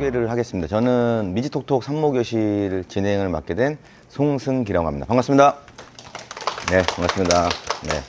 소개를 하겠습니다. 저는 미지톡톡 산모교실 진행을 맡게 된 송승기라고 합니다. 반갑습니다. 네, 반갑습니다. 네.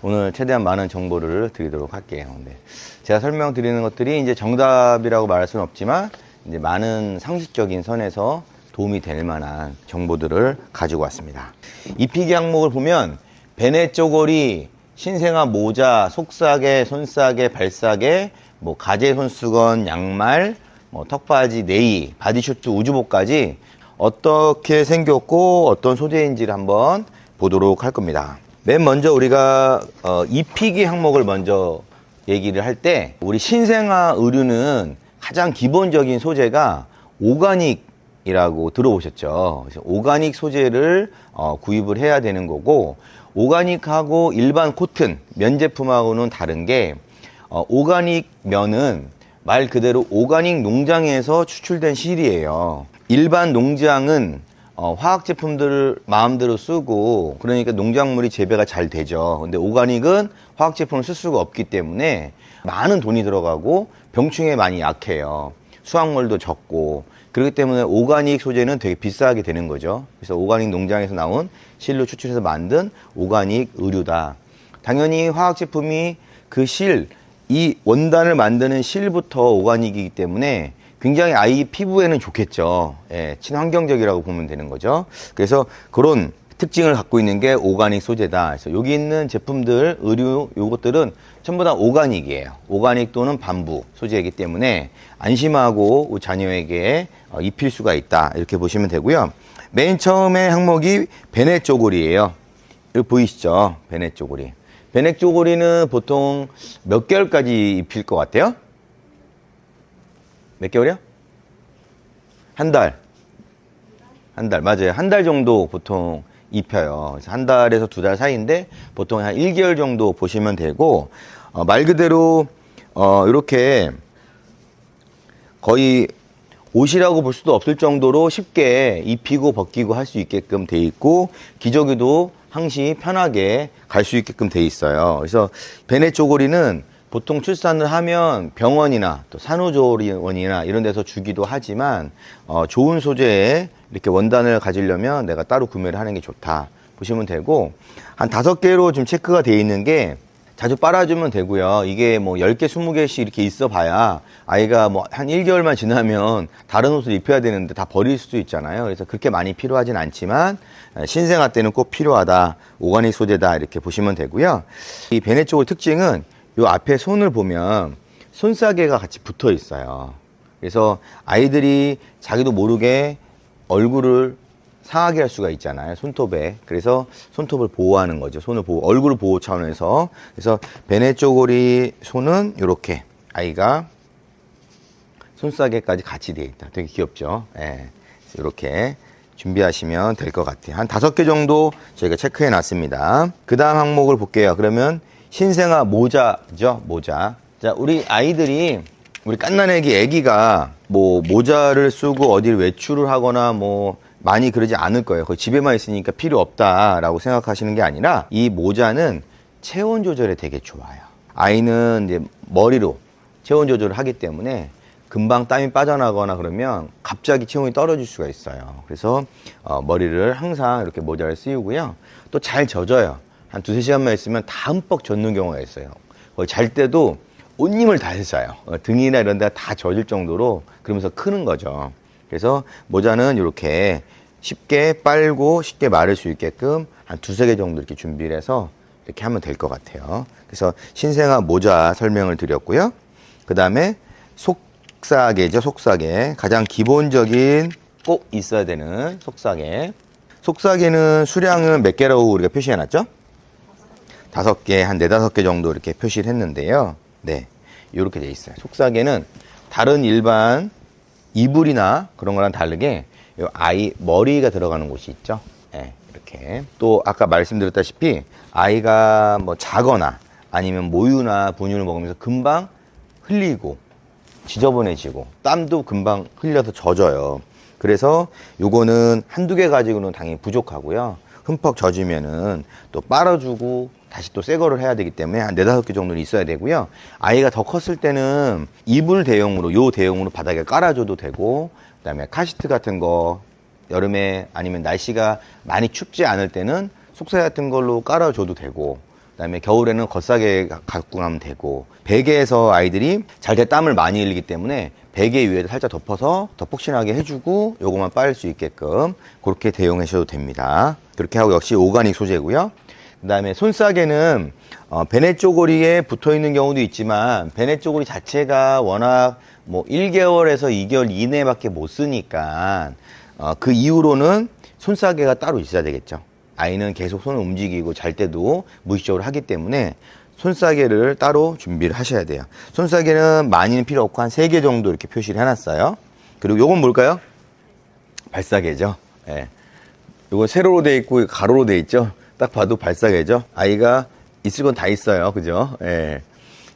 오늘 최대한 많은 정보를 드리도록 할게요. 네. 제가 설명드리는 것들이 이제 정답이라고 말할 수는 없지만 이제 많은 상식적인 선에서 도움이 될 만한 정보들을 가지고 왔습니다. 입히기 항목을 보면 베네 쪼고리, 신생아 모자, 속사계, 손사계, 발사계, 뭐 가제 손수건, 양말, 뭐 턱바지, 네이, 바디슈트, 우주복까지 어떻게 생겼고 어떤 소재인지를 한번 보도록 할 겁니다. 맨 먼저 우리가 입히기 항목을 먼저 얘기를 할 때 우리 신생아 의류는 가장 기본적인 소재가 오가닉이라고 들어보셨죠. 그래서 오가닉 소재를 구입을 해야 되는 거고, 오가닉하고 일반 코튼, 면 제품하고는 다른 게 오가닉 면은 말 그대로 오가닉 농장에서 추출된 실이에요. 일반 농장은 화학 제품들을 마음대로 쓰고 그러니까 농작물이 재배가 잘 되죠. 근데 오가닉은 화학 제품을 쓸 수가 없기 때문에 많은 돈이 들어가고 병충해에 많이 약해요. 수확물도 적고 그렇기 때문에 오가닉 소재는 되게 비싸게 되는 거죠. 그래서 오가닉 농장에서 나온 실로 추출해서 만든 오가닉 의류다. 당연히 화학 제품이 그 실, 이 원단을 만드는 실부터 오가닉이기 때문에 굉장히 아이 피부에는 좋겠죠. 예, 친환경적이라고 보면 되는 거죠. 그래서 그런 특징을 갖고 있는 게 오가닉 소재다. 그래서 여기 있는 제품들, 의류, 요것들은 전부 다 오가닉이에요. 오가닉 또는 반부 소재이기 때문에 안심하고 자녀에게 입힐 수가 있다. 이렇게 보시면 되고요. 맨 처음에 항목이 베네 쪼고리예요. 여기 보이시죠? 베네 쪼고리. 베네 쪼고리는 보통 몇 개월까지 입힐 것 같아요? 몇 개월이요? 한 달. 한 달, 맞아요. 한 달 정도 보통 입혀요. 그래서 한 달에서 두 달 사이인데 보통 한 1개월 정도 보시면 되고, 말 그대로, 이렇게 거의 옷이라고 볼 수도 없을 정도로 쉽게 입히고 벗기고 할 수 있게끔 돼 있고, 기저귀도 항시 편하게 갈 수 있게끔 돼 있어요. 그래서 베네 쪼고리는 보통 출산을 하면 병원이나 또 산후조리원이나 이런 데서 주기도 하지만 좋은 소재의 이렇게 원단을 가지려면 내가 따로 구매를 하는 게 좋다 보시면 되고, 한 5개로 좀 체크가 되어 있는 게 자주 빨아주면 되고요. 이게 뭐 10개, 20개씩 이렇게 있어 봐야 아이가 뭐 한 1개월만 지나면 다른 옷을 입혀야 되는데 다 버릴 수도 있잖아요. 그래서 그렇게 많이 필요하진 않지만 신생아 때는 꼭 필요하다. 오가닉 소재다. 이렇게 보시면 되고요. 이 베네 쪼고리 특징은 요 앞에 손을 보면 손싸개가 같이 붙어 있어요. 그래서 아이들이 자기도 모르게 얼굴을 상하게 할 수가 있잖아요. 손톱에. 그래서 손톱을 보호하는 거죠. 손을 보호, 얼굴 보호 차원에서. 그래서 베네 쪼고리 손은 이렇게 아이가 손싸개까지 같이 되어 있다. 되게 귀엽죠. 예. 이렇게 준비하시면 될 것 같아요. 한 5개 정도 저희가 체크해 놨습니다. 그 다음 항목을 볼게요. 그러면 신생아 모자죠, 모자. 자, 우리 아이들이, 우리 갓난애기 애기가 뭐 모자를 쓰고 어딜 외출을 하거나 뭐 많이 그러지 않을 거예요. 거의 집에만 있으니까 필요 없다라고 생각하시는 게 아니라 이 모자는 체온 조절에 되게 좋아요. 아이는 이제 머리로 체온 조절을 하기 때문에 금방 땀이 빠져나거나 그러면 갑자기 체온이 떨어질 수가 있어요. 그래서 머리를 항상 이렇게 모자를 씌우고요. 또 잘 젖어요. 한 2-3시간만 있으면 다 흠뻑 젖는 경우가 있어요. 잘 때도 온 힘을 다해서 자요. 등이나 이런 데가 다 젖을 정도로 그러면서 크는 거죠. 그래서 모자는 이렇게 쉽게 빨고 쉽게 마를 수 있게끔 한 2-3개 정도 이렇게 준비를 해서 이렇게 하면 될 것 같아요. 그래서 신생아 모자 설명을 드렸고요. 그 다음에 속사계죠. 속사계. 가장 기본적인 꼭 있어야 되는 속사계. 속사계는 수량은 몇 개라고 우리가 표시해 놨죠? 5개, 한 4-5개 정도 이렇게 표시를 했는데요. 네. 이렇게 돼 있어요. 속사계는 다른 일반 이불이나 그런 거랑 다르게 아이 머리가 들어가는 곳이 있죠. 네, 이렇게. 또 아까 말씀드렸다시피 아이가 뭐 자거나 아니면 모유나 분유를 먹으면서 금방 흘리고 지저분해지고 땀도 금방 흘려서 젖어요. 그래서 요거는 1-2개 가지고는 당연히 부족하고요. 흠뻑 젖으면은 또 빨아주고 다시 또 새 거를 해야 되기 때문에 한 4-5개 정도는 있어야 되고요. 아이가 더 컸을 때는 이불 대용으로, 요 대용으로 바닥에 깔아줘도 되고, 그 다음에 카시트 같은 거 여름에 아니면 날씨가 많이 춥지 않을 때는 속세 같은 걸로 깔아줘도 되고, 그 다음에 겨울에는 겉싸개 갖고 가면 되고, 베개에서 아이들이 잘 때 땀을 많이 흘리기 때문에 베개 위에 살짝 덮어서 더 폭신하게 해주고 요것만 빨 수 있게끔 그렇게 대용하셔도 됩니다. 그렇게 하고 역시 오가닉 소재고요. 그 다음에 손싸개는 베넷 쪼고리에 붙어 있는 경우도 있지만 베넷 쪼고리 자체가 워낙 뭐 1개월에서 2개월 이내밖에 못 쓰니까 그 이후로는 손싸개가 따로 있어야 되겠죠. 아이는 계속 손을 움직이고 잘 때도 무의식적으로 하기 때문에 손싸개를 따로 준비를 하셔야 돼요. 손싸개는 많이는 필요 없고 한 3개 정도 이렇게 표시를 해놨어요. 그리고 요건 뭘까요? 발싸개죠. 예. 요거 세로로 돼 있고 가로로 돼 있죠. 딱 봐도 발싸개죠. 아이가 있을 건 다 있어요. 그죠? 예.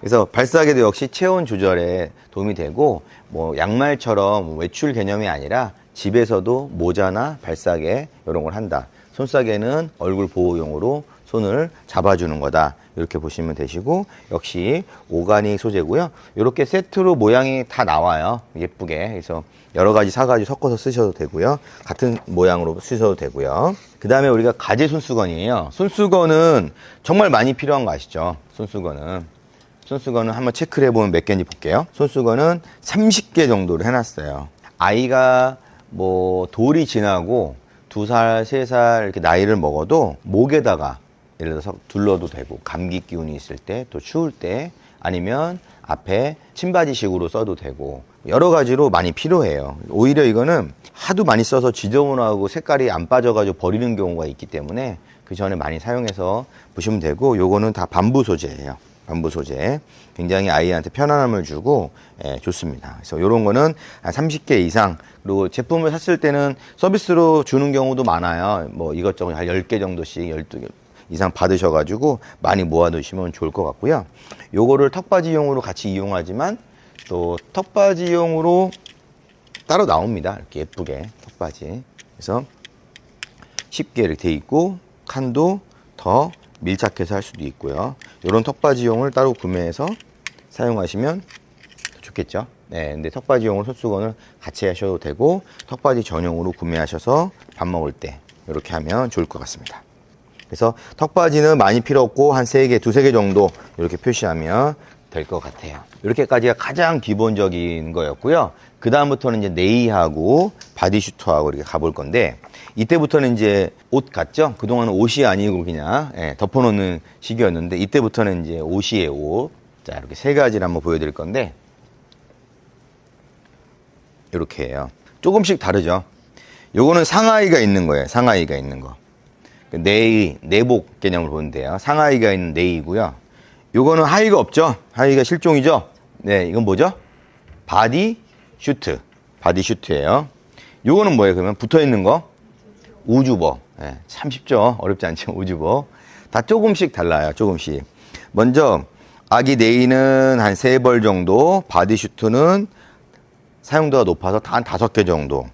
그래서 발싸개도 역시 체온 조절에 도움이 되고, 뭐 양말처럼 외출 개념이 아니라 집에서도 모자나 발싸개 이런 걸 한다. 손싸개는 얼굴 보호용으로 손을 잡아주는 거다. 이렇게 보시면 되시고, 역시 오가닉 소재고요. 이렇게 세트로 모양이 다 나와요. 예쁘게. 그래서 여러 가지 사가지고 섞어서 쓰셔도 되고요. 같은 모양으로 쓰셔도 되고요. 그 다음에 우리가 가제 손수건이에요. 손수건은 정말 많이 필요한 거 아시죠? 손수건은 한번 체크를 해보면 몇 개인지 볼게요. 손수건은 30개 정도를 해놨어요. 아이가 뭐 돌이 지나고 2살, 3살 이렇게 나이를 먹어도 목에다가 예를 들어서 둘러도 되고, 감기 기운이 있을 때, 또 추울 때, 아니면 앞에 침바지식으로 써도 되고, 여러 가지로 많이 필요해요. 오히려 이거는 하도 많이 써서 지저분하고 색깔이 안 빠져가지고 버리는 경우가 있기 때문에 그 전에 많이 사용해서 보시면 되고, 요거는 다 밤부 소재예요. 밤부 소재. 굉장히 아이한테 편안함을 주고 좋습니다. 그래서 요런 거는 한 30개 이상, 그리고 제품을 샀을 때는 서비스로 주는 경우도 많아요. 뭐 이것저것 한 10개 정도씩, 12개 이상 받으셔가지고 많이 모아두시면 좋을 것 같고요. 요거를 턱받이용으로 같이 이용하지만 또 턱받이용으로 따로 나옵니다. 이렇게 예쁘게 턱받이. 그래서 쉽게 이렇게 돼 있고, 칸도 더 밀착해서 할 수도 있고요. 이런 턱받이용을 따로 구매해서 사용하시면 좋겠죠. 네, 근데 턱받이용으로 손수건을 같이 하셔도 되고, 턱받이 전용으로 구매하셔서 밥 먹을 때 이렇게 하면 좋을 것 같습니다. 그래서 턱받이는 많이 필요 없고 한 3개, 2-3개 정도 이렇게 표시하면 될 것 같아요. 이렇게까지가 가장 기본적인 거였고요. 그 다음부터는 이제 네이하고 바디슈터하고 이렇게 가볼 건데, 이때부터는 이제 옷 같죠? 그동안은 옷이 아니고 그냥 덮어놓는 시기였는데, 이때부터는 이제 옷이에요, 옷. 자, 이렇게 3가지를 한번 보여드릴 건데, 이렇게 해요. 조금씩 다르죠? 요거는 상하이가 있는 거예요. 상하이가 있는 거. 네이, 내복 개념으로 보면 돼요. 상하이가 있는 네이고요. 요거는 하의가 없죠? 하의가 실종이죠? 네, 이건 뭐죠? 바디슈트. 바디슈트예요. 요거는 뭐예요? 그러면 붙어 있는 거? 우주버. 네, 참 쉽죠? 어렵지 않죠? 우주버. 다 조금씩 달라요. 조금씩. 먼저 아기 네이는 한 3벌 정도, 바디슈트는 사용도가 높아서 한 5개 정도,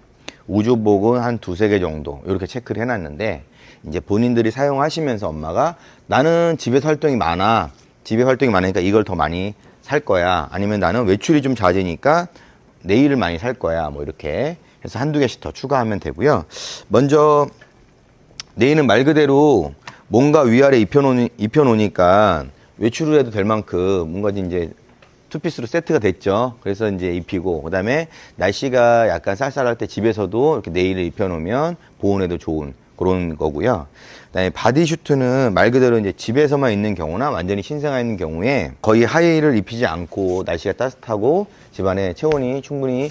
우주복은 한 2-3개 정도 이렇게 체크를 해놨는데, 이제 본인들이 사용하시면서 엄마가 나는 집에서 활동이 많아. 집에 활동이 많으니까 이걸 더 많이 살 거야. 아니면 나는 외출이 좀 잦으니까 네일을 많이 살 거야. 뭐 이렇게 해서 1-2개씩 더 추가하면 되고요. 먼저 네일은 말 그대로 뭔가 위아래 입혀놓으니까 외출을 해도 될 만큼 뭔가 이제 투피스로 세트가 됐죠. 그래서 이제 입히고, 그 다음에 날씨가 약간 쌀쌀할 때 집에서도 이렇게 네일을 입혀놓으면 보온에도 좋은 그런 거고요. 그다음에 바디슈트는 말 그대로 이제 집에서만 있는 경우나 완전히 신생아 있는 경우에 거의 하의를 입히지 않고 날씨가 따뜻하고 집안에 체온이 충분히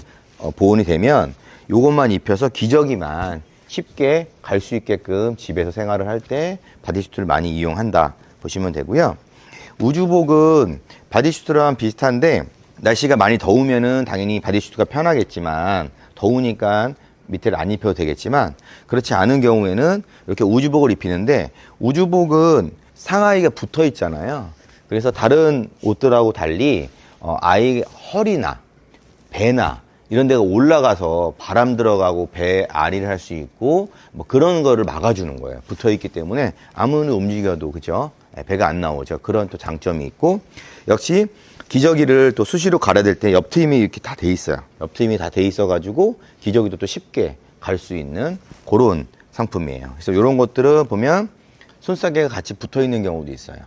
보온이 되면 요것만 입혀서 기저귀만 쉽게 갈 수 있게끔 집에서 생활을 할 때 바디슈트를 많이 이용한다 보시면 되고요. 우주복은 바디슈트랑 비슷한데, 날씨가 많이 더우면은 당연히 바디슈트가 편하겠지만, 더우니까 밑에를 안 입혀도 되겠지만, 그렇지 않은 경우에는 이렇게 우주복을 입히는데, 우주복은 상하이가 붙어 있잖아요. 그래서 다른 옷들하고 달리 아이 허리나 배나 이런 데가 올라가서 바람 들어가고 배 아리를 할 수 있고 뭐 그런 거를 막아주는 거예요. 붙어 있기 때문에 아무리 움직여도, 그죠? 배가 안 나오죠. 그런 또 장점이 있고, 역시 기저귀를 또 수시로 갈아야 될 때 옆트임이 이렇게 다 돼 있어요. 옆트임이 다 돼 있어가지고 기저귀도 또 쉽게 갈 수 있는 그런 상품이에요. 그래서 이런 것들을 보면 손싸개가 같이 붙어 있는 경우도 있어요.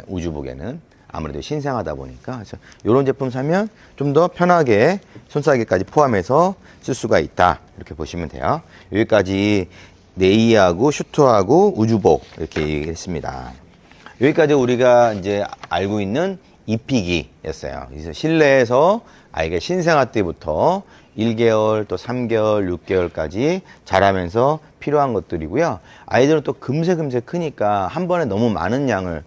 우주복에는 아무래도 신생하다 보니까. 그래서 이런 제품 사면 좀 더 편하게 손싸개까지 포함해서 쓸 수가 있다. 이렇게 보시면 돼요. 여기까지 네이하고 슈트하고 우주복 이렇게 얘기했습니다. 여기까지 우리가 이제 알고 있는 입히기였어요. 그래서 실내에서 아이가 신생아 때부터 1개월 또 3개월, 6개월까지 자라면서 필요한 것들이고요. 아이들은 또 금세 크니까 한 번에 너무 많은 양을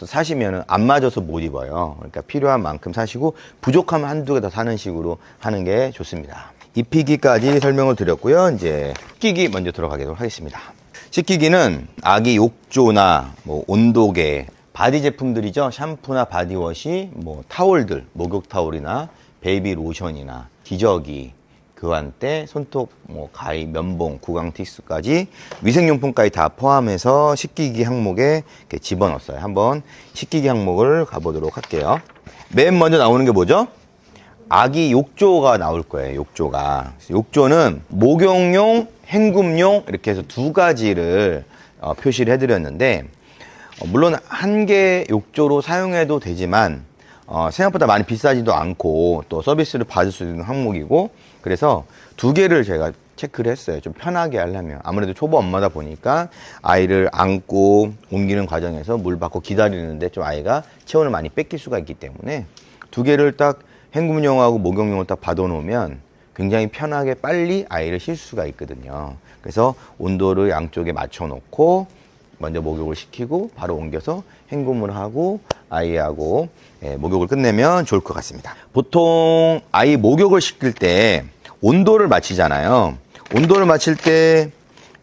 사시면 안 맞아서 못 입어요. 그러니까 필요한 만큼 사시고 부족하면 한두 개 더 사는 식으로 하는 게 좋습니다. 입히기까지 설명을 드렸고요. 이제 씻기기 먼저 들어가도록 하겠습니다. 씻기기는 아기 욕조나 뭐 온도계, 바디 제품들이죠. 샴푸나 바디워시, 뭐 타올들, 목욕 타올이나 베이비 로션이나 기저귀, 교환대, 손톱, 뭐 가위, 면봉, 구강 티슈까지 위생용품까지 다 포함해서 씻기기 항목에 이렇게 집어넣었어요. 한번 씻기기 항목을 가보도록 할게요. 맨 먼저 나오는 게 뭐죠? 아기 욕조가 나올 거예요. 욕조가. 욕조는 목욕용, 헹굼용 이렇게 해서 두 가지를 표시를 해드렸는데, 물론 한 개 욕조로 사용해도 되지만 생각보다 많이 비싸지도 않고 또 서비스를 받을 수 있는 항목이고, 그래서 두 개를 제가 체크를 했어요. 좀 편하게 하려면. 아무래도 초보 엄마다 보니까 아이를 안고 옮기는 과정에서 물 받고 기다리는데 좀 아이가 체온을 많이 뺏길 수가 있기 때문에 두 개를 딱 헹굼용하고 목욕용을 딱 받아 놓으면 굉장히 편하게 빨리 아이를 쉴 수가 있거든요. 그래서 온도를 양쪽에 맞춰 놓고 먼저 목욕을 시키고 바로 옮겨서 헹굼을 하고 아이하고 목욕을 끝내면 좋을 것 같습니다. 보통 아이 목욕을 시킬 때 온도를 맞추잖아요. 온도를 맞출 때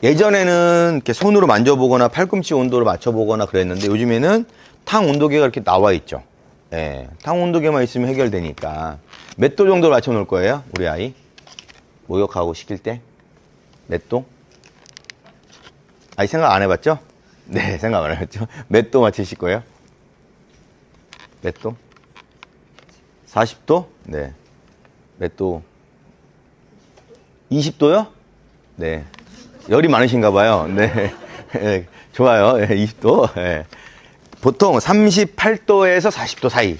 예전에는 이렇게 손으로 만져보거나 팔꿈치 온도를 맞춰보거나 그랬는데 요즘에는 탕 온도계가 이렇게 나와 있죠. 탕 온도계만 있으면 해결되니까. 몇 도 정도 맞춰 놓을 거예요? 우리 아이 목욕하고 시킬 때 몇 도? 아이 생각 안 해봤죠? 네, 생각 안 해봤죠? 몇 도 맞추실 거예요? 몇 도? 40도? 네. 몇 도? 20도요? 네. 열이 많으신가 봐요. 네. 네. 좋아요. 네, 20도. 네. 보통 38도에서 40도 사이.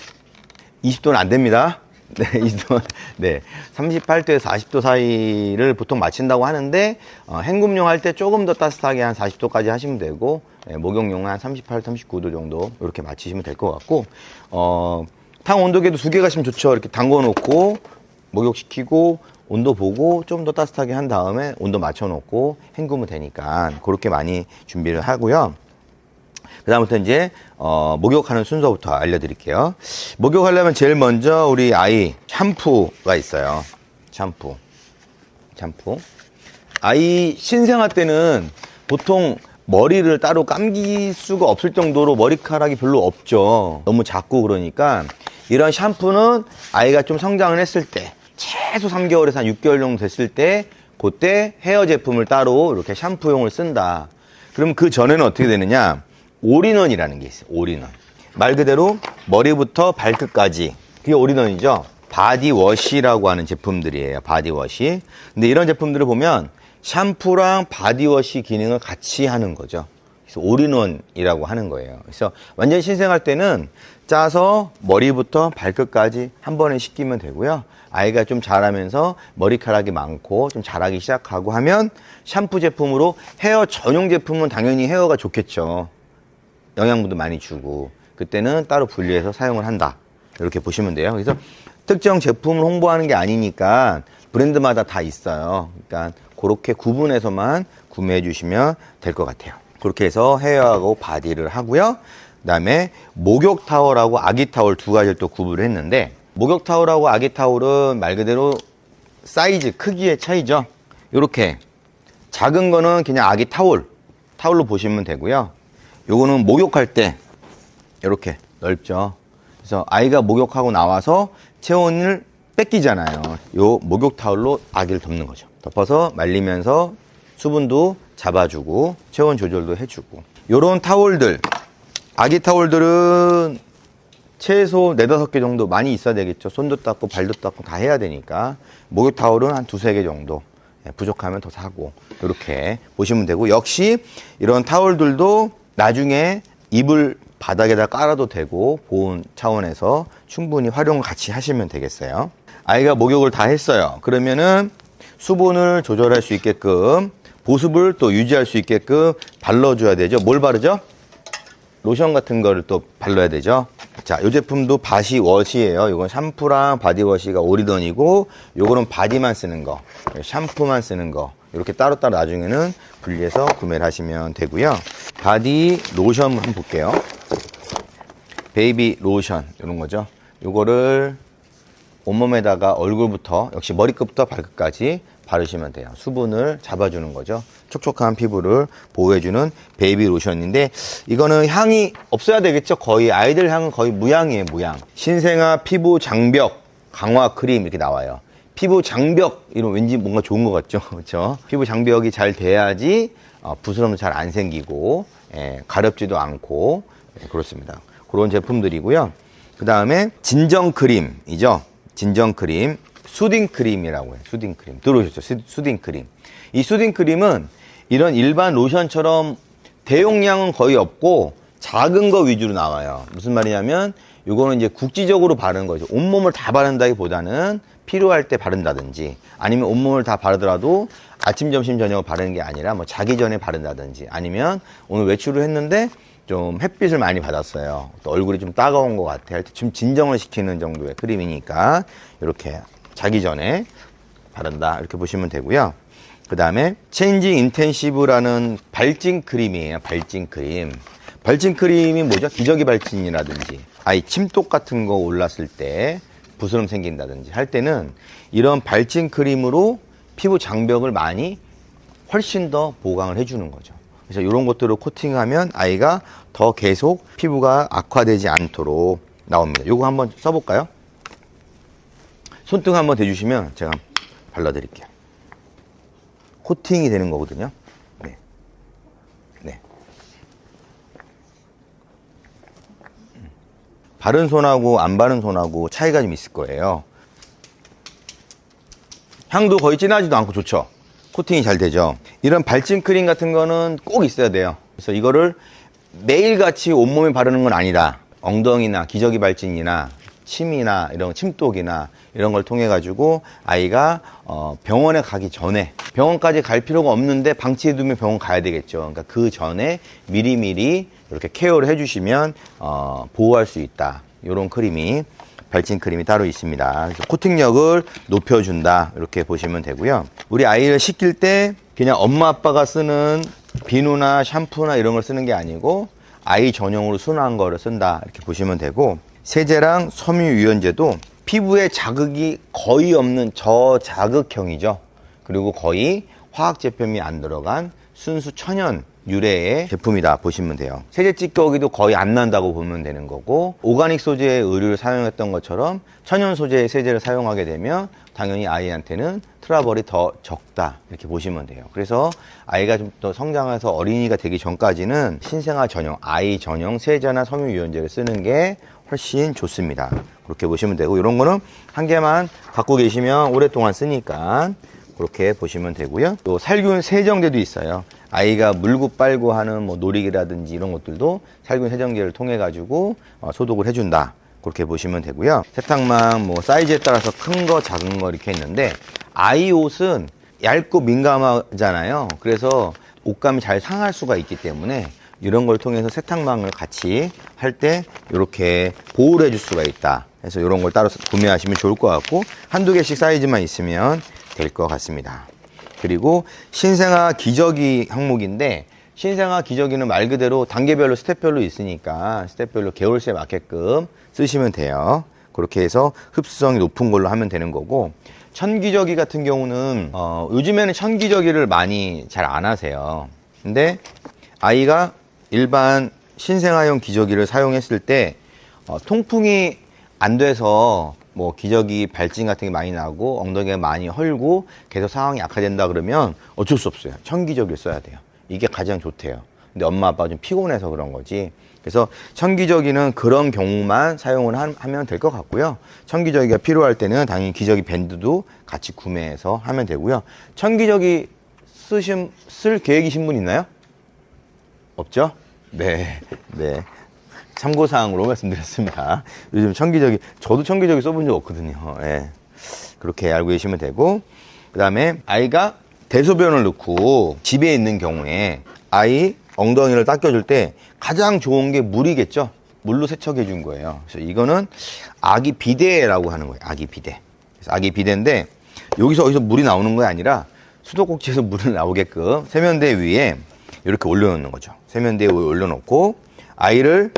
20도는 안 됩니다. 네, 20도. 네. 38도에서 40도 사이를 보통 맞춘다고 하는데, 헹굼용 할 때 조금 더 따뜻하게 한 40도까지 하시면 되고, 목욕용은 한 38, 39도 정도 이렇게 맞추시면 될 것 같고, 탕 온도계도 두 개 가시면 좋죠. 이렇게 담궈 놓고, 목욕시키고, 온도 보고 좀 더 따뜻하게 한 다음에 온도 맞춰 놓고 헹구면 되니까 그렇게 많이 준비를 하고요. 그 다음부터 이제 목욕하는 순서부터 알려드릴게요. 목욕하려면 제일 먼저 우리 아이 샴푸가 있어요. 샴푸. 아이 신생아 때는 보통 머리를 따로 감길 수가 없을 정도로 머리카락이 별로 없죠. 너무 작고 그러니까 이런 샴푸는 아이가 좀 성장을 했을 때 최소 3개월에서 한 6개월 정도 됐을 때 그때 헤어 제품을 따로 이렇게 샴푸용을 쓴다. 그럼 그 전에는 어떻게 되느냐? 올인원이라는 게 있어요. 올인원. 말 그대로 머리부터 발끝까지 그게 올인원이죠. 바디워시라고 하는 제품들이에요. 바디워시. 근데 이런 제품들을 보면 샴푸랑 바디워시 기능을 같이 하는 거죠. 그래서 올인원이라고 하는 거예요. 그래서 완전 신생할 때는 짜서 머리부터 발끝까지 한 번에 씻기면 되고요. 아이가 좀 자라면서 머리카락이 많고 좀 자라기 시작하고 하면 샴푸 제품으로 헤어 전용 제품은 당연히 헤어가 좋겠죠. 영양분도 많이 주고 그때는 따로 분리해서 사용을 한다. 이렇게 보시면 돼요. 그래서 특정 제품을 홍보하는 게 아니니까 브랜드마다 다 있어요. 그러니까 그렇게 구분해서만 구매해 주시면 될 것 같아요. 그렇게 해서 헤어하고 바디를 하고요. 그 다음에 목욕 타월하고 아기 타월 두 가지를 또 구분을 했는데 목욕 타월하고 아기 타월은 말 그대로 사이즈, 크기의 차이죠. 이렇게 작은 거는 그냥 아기 타월로 보시면 되고요. 요거는 목욕할 때 이렇게 넓죠. 그래서 아이가 목욕하고 나와서 체온을 뺏기잖아요. 요 목욕 타월로 아기를 덮는 거죠. 덮어서 말리면서 수분도 잡아주고 체온 조절도 해주고 요런 타월들 아기 타올들은 최소 4, 5개 정도 많이 있어야 되겠죠. 손도 닦고 발도 닦고 다 해야 되니까. 목욕 타올은 한 2, 3개 정도. 부족하면 더 사고. 이렇게 보시면 되고. 역시 이런 타올들도 나중에 이불 바닥에다 깔아도 되고 보온 차원에서 충분히 활용을 같이 하시면 되겠어요. 아이가 목욕을 다 했어요. 그러면은 수분을 조절할 수 있게끔 보습을 또 유지할 수 있게끔 발라줘야 되죠. 뭘 바르죠? 로션 같은 거를 또 발라야 되죠. 자, 이 제품도 바디워시예요. 이건 샴푸랑 바디워시가 오리던이고, 요거는 바디만 쓰는 거, 샴푸만 쓰는 거, 이렇게 따로따로 나중에는 분리해서 구매를 하시면 되고요. 바디 로션 한번 볼게요. 베이비 로션 이런 거죠. 요거를 온몸에다가 얼굴부터, 역시 머리끝부터 발끝까지 바르시면 돼요. 수분을 잡아주는 거죠. 촉촉한 피부를 보호해주는 베이비 로션인데, 이거는 향이 없어야 되겠죠. 거의 아이들 향은 거의 무향이에요. 무향. 신생아 피부 장벽 강화 크림 이렇게 나와요. 피부 장벽 이런 왠지 뭔가 좋은 것 같죠. 그렇죠? 피부 장벽이 잘 돼야지 부스럼도 잘 안 생기고 가렵지도 않고 그렇습니다. 그런 제품들이고요. 그 다음에 진정 크림이죠. 진정 크림, 수딩 크림이라고 해요. 수딩 크림 들어오셨죠? 수딩 크림. 이 수딩 크림은 이런 일반 로션처럼 대용량은 거의 없고 작은 거 위주로 나와요. 무슨 말이냐면 이거는 이제 국지적으로 바르는 거죠. 온몸을 다 바른다기보다는 필요할 때 바른다든지, 아니면 온몸을 다 바르더라도 아침, 점심, 저녁 바르는 게 아니라 뭐 자기 전에 바른다든지, 아니면 오늘 외출을 했는데 좀 햇빛을 많이 받았어요. 또 얼굴이 좀 따가운 것 같아 할 때 좀 진정을 시키는 정도의 크림이니까 이렇게 자기 전에 바른다 이렇게 보시면 되고요. 그 다음에 체인징 인텐시브라는 발진 크림이에요. 발진 크림. 발진 크림이 뭐죠? 기저귀 발진이라든지 아이 침독 같은 거 올랐을 때 부스럼 생긴다든지 할 때는 이런 발진 크림으로 피부 장벽을 많이 훨씬 더 보강을 해주는 거죠. 그래서 이런 것들을 코팅하면 아이가 더 계속 피부가 악화되지 않도록 나옵니다. 이거 한번 써볼까요? 손등 한번 대주시면 제가 발라드릴게요. 코팅이 되는 거거든요. 네. 네. 바른 손하고 안 바른 손하고 차이가 좀 있을 거예요. 향도 거의 진하지도 않고 좋죠. 코팅이 잘 되죠. 이런 발진 크림 같은 거는 꼭 있어야 돼요. 그래서 이거를 매일같이 온몸에 바르는 건 아니다. 엉덩이나 기저귀 발진이나 침이나 이런 침독이나 이런 걸 통해 가지고 아이가 병원에 가기 전에, 병원까지 갈 필요가 없는데 방치해 두면 병원 가야 되겠죠. 그러니까 그 전에 미리미리 이렇게 케어를 해주시면 보호할 수 있다. 이런 크림이, 발진 크림이 따로 있습니다. 그래서 코팅력을 높여준다 이렇게 보시면 되고요. 우리 아이를 씻길 때 그냥 엄마 아빠가 쓰는 비누나 샴푸나 이런 걸 쓰는 게 아니고 아이 전용으로 순한 거를 쓴다 이렇게 보시면 되고, 세제랑 섬유 유연제도 피부에 자극이 거의 없는 저자극형이죠. 그리고 거의 화학 제품이 안 들어간 순수 천연 유래의 제품이다 보시면 돼요. 세제 찌꺼기도 거의 안 난다고 보면 되는 거고, 오가닉 소재의 의류를 사용했던 것처럼 천연 소재의 세제를 사용하게 되면 당연히 아이한테는 트러블이 더 적다 이렇게 보시면 돼요. 그래서 아이가 좀 더 성장해서 어린이가 되기 전까지는 신생아 전용, 아이 전용 세제나 섬유 유연제를 쓰는 게 훨씬 좋습니다. 그렇게 보시면 되고, 이런 거는 한 개만 갖고 계시면 오랫동안 쓰니까 그렇게 보시면 되고요. 또 살균 세정제도 있어요. 아이가 물고 빨고 하는 뭐 놀이기라든지 이런 것들도 살균 세정제를 통해 가지고 소독을 해준다. 그렇게 보시면 되고요. 세탁망 뭐 사이즈에 따라서 큰 거 작은 거 이렇게 있는데, 아이 옷은 얇고 민감하잖아요. 그래서 옷감이 잘 상할 수가 있기 때문에 이런 걸 통해서 세탁망을 같이 할 때 이렇게 보호를 해줄 수가 있다. 그래서 이런 걸 따로 구매하시면 좋을 것 같고, 한두 개씩 사이즈만 있으면 될 것 같습니다. 그리고 신생아 기저귀 항목인데, 신생아 기저귀는 말 그대로 단계별로 스텝별로 있으니까 스텝별로 개월수에 맞게끔 쓰시면 돼요. 그렇게 해서 흡수성이 높은 걸로 하면 되는 거고, 천기저귀 같은 경우는 요즘에는 천기저귀를 많이 잘 안 하세요. 근데 아이가 일반 신생아용 기저귀를 사용했을 때 통풍이 안 돼서 뭐 기저귀 발진 같은 게 많이 나고 엉덩이가 많이 헐고 계속 상황이 악화된다 그러면 어쩔 수 없어요. 천기저귀를 써야 돼요. 이게 가장 좋대요. 근데 엄마 아빠가 좀 피곤해서 그런 거지. 그래서 청기저귀는 그런 경우만 사용을 하면 될 것 같고요. 청기저귀가 필요할 때는 당연히 기저귀 밴드도 같이 구매해서 하면 되고요. 청기저귀 쓸 계획이신 분 있나요? 없죠? 네. 참고사항으로 말씀드렸습니다. 요즘 청기저귀, 저도 청기저귀 써본 적 없거든요. 네. 그렇게 알고 계시면 되고, 그 다음에 아이가 대소변을 넣고 집에 있는 경우에 아이 엉덩이를 닦여줄 때 가장 좋은 게 물이겠죠? 물로 세척해 준 거예요. 그래서 이거는 아기 비데라고 하는 거예요. 아기 비데. 그래서 아기 비데인데 여기서 어디서 물이 나오는 게 아니라 수도꼭지에서 물이 나오게끔 세면대 위에 이렇게 올려놓는 거죠. 세면대 위에 올려놓고 아이를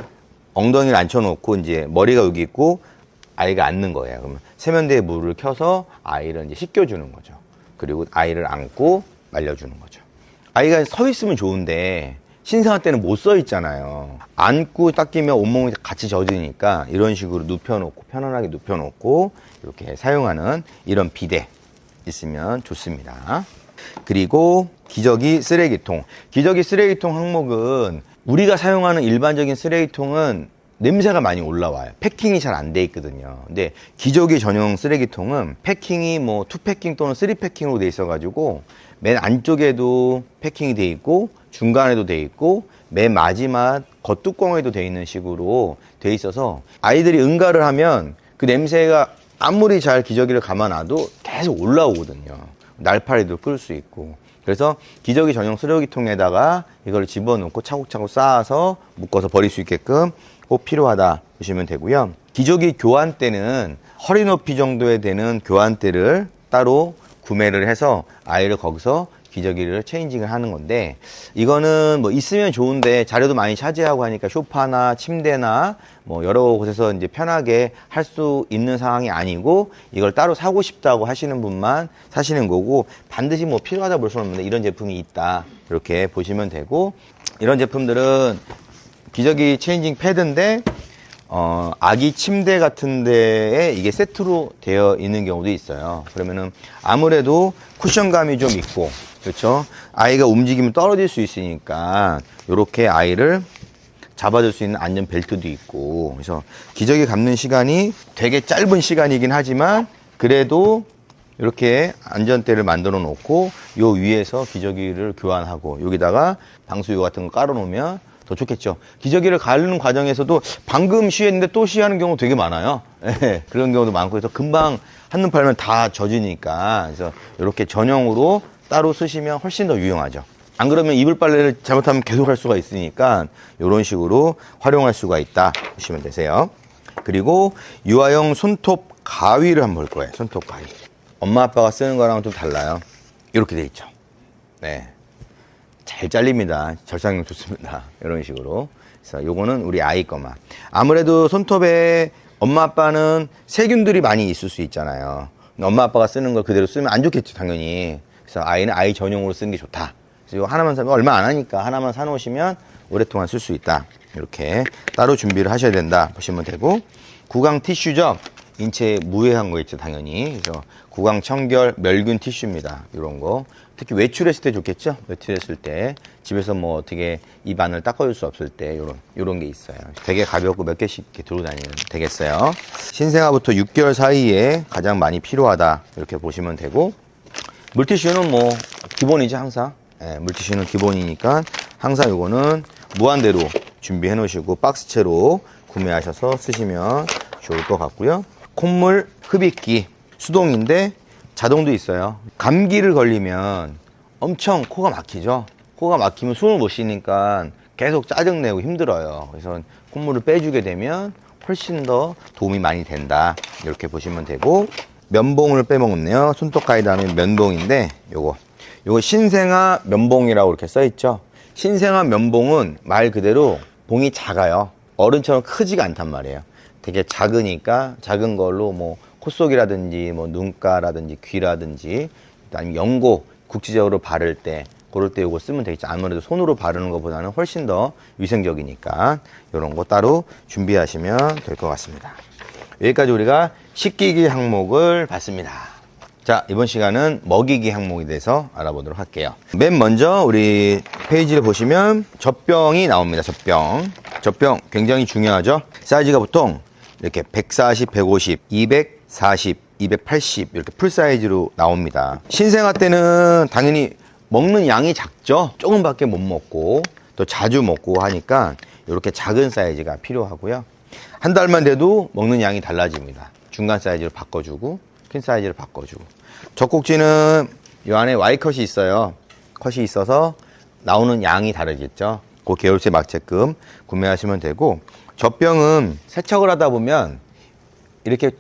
엉덩이를 앉혀놓고 이제 머리가 여기 있고 아이가 앉는 거예요. 그러면 세면대에 물을 켜서 아이를 이제 씻겨주는 거죠. 그리고 아이를 안고 말려주는 거죠. 아이가 서 있으면 좋은데 신생아 때는 못 서 있잖아요. 안고 닦이면 온몸이 같이 젖으니까 이런 식으로 눕혀놓고 편안하게 눕혀놓고 이렇게 사용하는 이런 비데 있으면 좋습니다. 그리고 기저귀 쓰레기통. 기저귀 쓰레기통 항목은 우리가 사용하는 일반적인 쓰레기통은 냄새가 많이 올라와요. 패킹이 잘 안 돼 있거든요. 근데 기저귀 전용 쓰레기통은 패킹이 뭐 2패킹 또는 3패킹으로 돼 있어가지고 맨 안쪽에도 패킹이 돼 있고 중간에도 돼 있고 맨 마지막 겉뚜껑에도 돼 있는 식으로 돼 있어서 아이들이 응가를 하면 그 냄새가 아무리 잘 기저귀를 감아놔도 계속 올라오거든요. 날파리도 끌 수 있고. 그래서 기저귀 전용 쓰레기통에다가 이걸 집어넣고 차곡차곡 쌓아서 묶어서 버릴 수 있게끔 꼭 필요하다 보시면 되고요. 기저귀 교환대는 허리 높이 정도에 되는 교환대를 따로 구매를 해서 아이를 거기서 기저귀를 체인징을 하는 건데 이거는 뭐 있으면 좋은데 자료도 많이 차지하고 하니까 소파나 침대나 뭐 여러 곳에서 이제 편하게 할 수 있는 상황이 아니고 이걸 따로 사고 싶다고 하시는 분만 사시는 거고 반드시 뭐 필요하다 볼 수는 없는데 이런 제품이 있다 이렇게 보시면 되고 이런 제품들은 기저귀 체인징 패드인데 아기 침대 같은 데에 이게 세트로 되어 있는 경우도 있어요. 그러면은 아무래도 쿠션감이 좀 있고 그렇죠? 아이가 움직이면 떨어질 수 있으니까 이렇게 아이를 잡아줄 수 있는 안전 벨트도 있고 그래서 기저귀 감는 시간이 되게 짧은 시간이긴 하지만 그래도 이렇게 안전대를 만들어 놓고 요 위에서 기저귀를 교환하고 여기다가 방수유 같은 거 깔아 놓으면 더 좋겠죠. 기저귀를 가르는 과정에서도 방금 쉬했는데 또 쉬하는 경우 되게 많아요. 네, 그런 경우도 많고 그래서 금방 한눈 팔면 다 젖으니까 그래서 이렇게 전용으로 따로 쓰시면 훨씬 더 유용하죠. 안 그러면 이불 빨래를 잘못하면 계속 할 수가 있으니까 이런 식으로 활용할 수가 있다 보시면 되세요. 그리고 유아용 손톱 가위를 한번 볼 거예요. 손톱 가위. 엄마 아빠가 쓰는 거랑은 좀 달라요. 이렇게 돼 있죠. 네. 잘 잘립니다. 절삭력 좋습니다. 이런 식으로. 그래서 요거는 우리 아이 거만. 아무래도 손톱에 엄마 아빠는 세균들이 많이 있을 수 있잖아요. 엄마 아빠가 쓰는 걸 그대로 쓰면 안 좋겠죠, 당연히. 그래서 아이는 아이 전용으로 쓰는 게 좋다. 그래서 이거 하나만 사면 얼마 안 하니까 하나만 사놓으시면 오랫동안 쓸 수 있다. 이렇게 따로 준비를 하셔야 된다 보시면 되고 구강 티슈죠. 인체에 무해한 거 있죠, 당연히. 그래서 구강 청결 멸균 티슈입니다. 이런 거. 특히 외출했을 때 좋겠죠? 외출했을 때 집에서 뭐 어떻게 입안을 닦아줄 수 없을 때 요런 게 있어요. 되게 가볍고 몇 개씩 이렇게 들고 다니면 되겠어요. 신생아부터 6개월 사이에 가장 많이 필요하다. 이렇게 보시면 되고 물티슈는 뭐 기본이죠, 항상. 네, 물티슈는 기본이니까 항상 요거는 무한대로 준비해 놓으시고 박스채로 구매하셔서 쓰시면 좋을 것 같고요. 콧물 흡입기 수동인데 자동도 있어요. 감기를 걸리면 엄청 코가 막히죠. 코가 막히면 숨을 못 쉬니까 계속 짜증내고 힘들어요. 그래서 콧물을 빼주게 되면 훨씬 더 도움이 많이 된다. 이렇게 보시면 되고 면봉을 빼먹었네요. 손톱 가위 다음에 면봉인데 요거 신생아 면봉이라고 이렇게 써있죠. 신생아 면봉은 말 그대로 봉이 작아요. 어른처럼 크지가 않단 말이에요. 되게 작으니까 작은 걸로 뭐 콧속이라든지 뭐 눈가라든지 귀라든지 아니면 연고 국지적으로 바를 때 그럴 때 이거 쓰면 되겠죠. 아무래도 손으로 바르는 것보다는 훨씬 더 위생적이니까 이런 거 따로 준비하시면 될 것 같습니다. 여기까지 우리가 식기기 항목을 봤습니다. 자, 이번 시간은 먹이기 항목에 대해서 알아보도록 할게요. 맨 먼저 우리 페이지를 보시면 젖병이 나옵니다. 젖병 굉장히 중요하죠. 사이즈가 보통 이렇게 140, 150, 240, 280 이렇게 풀 사이즈로 나옵니다. 신생아 때는 당연히 먹는 양이 작죠. 조금밖에 못 먹고 또 자주 먹고 하니까 이렇게 작은 사이즈가 필요하고요. 한 달만 돼도 먹는 양이 달라집니다. 중간 사이즈로 바꿔주고 큰 사이즈를 바꿔주고. 젖꼭지는 이 안에 Y컷이 있어요. 컷이 있어서 나오는 양이 다르겠죠. 그 계열세 맞게끔 구매하시면 되고, 젖병은 세척을 하다 보면 이렇게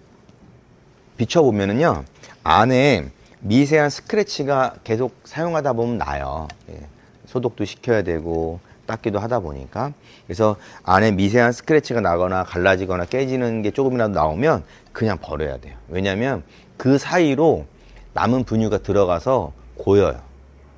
비춰보면은요, 안에 미세한 스크래치가 계속 사용하다 보면 나요. 예. 소독도 시켜야 되고 닦기도 하다 보니까. 그래서 안에 미세한 스크래치가 나거나 갈라지거나 깨지는 게 조금이라도 나오면 그냥 버려야 돼요. 왜냐면 그 사이로 남은 분유가 들어가서 고여요.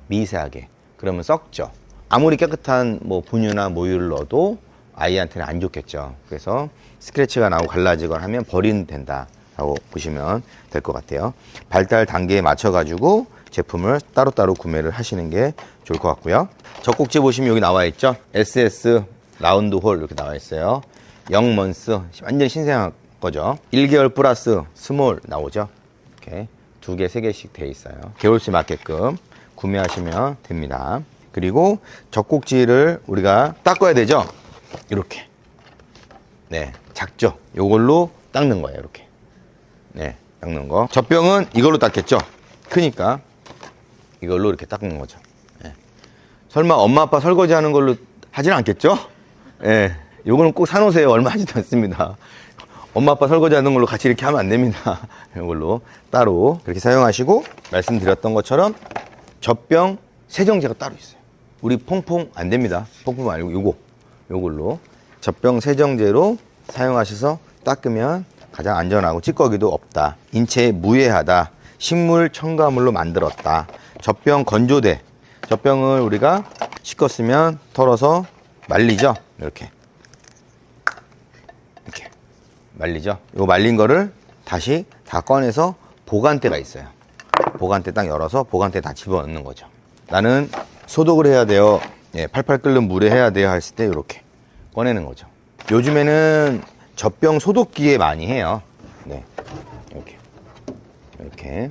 미세하게. 그러면 썩죠. 아무리 깨끗한 뭐 분유나 모유를 넣어도 아이한테는 안 좋겠죠. 그래서 스크래치가 나고 갈라지거나 하면 버리면 된다라고 보시면 될 것 같아요. 발달 단계에 맞춰가지고 제품을 따로따로 구매를 하시는 게 좋을 것 같고요. 젖꼭지 보시면 여기 나와 있죠. SS 라운드 홀 이렇게 나와 있어요. 0먼스 완전 신생아 거죠. 1개월 플러스 스몰 나오죠. 이렇게 2개, 3개씩 돼 있어요. 개월수 맞게끔 구매하시면 됩니다. 그리고 젖꼭지를 우리가 닦아야 되죠. 이렇게. 네, 작죠. 요걸로 닦는 거예요. 이렇게. 네, 닦는 거. 젖병은 이걸로 닦겠죠. 크니까 이걸로 이렇게 닦는 거죠. 네. 설마 엄마 아빠 설거지 하는 걸로 하진 않겠죠? 예. 네. 요거는 꼭 사놓으세요. 얼마 하지도 않습니다. 엄마 아빠 설거지 하는 걸로 같이 이렇게 하면 안 됩니다. 이걸로 따로 그렇게 사용하시고, 말씀드렸던 것처럼 젖병 세정제가 따로 있어요. 우리 퐁퐁 안 됩니다. 퐁퐁 말고 요걸로 젖병 세정제로 사용하셔서 닦으면 가장 안전하고 찌꺼기도 없다. 인체에 무해하다. 식물 첨가물로 만들었다. 젖병 건조대. 젖병을 우리가 씻었으면 털어서 말리죠. 이렇게 말리죠. 요 말린 거를 다시 다 꺼내서 보관대가 있어요. 보관대 딱 열어서 보관대 다 집어넣는 거죠. 나는 소독을 해야 돼요. 예, 팔팔 끓는 물에 해야 돼요. 했을 때 이렇게 꺼내는 거죠. 요즘에는 젖병 소독기에 많이 해요. 네, 이렇게.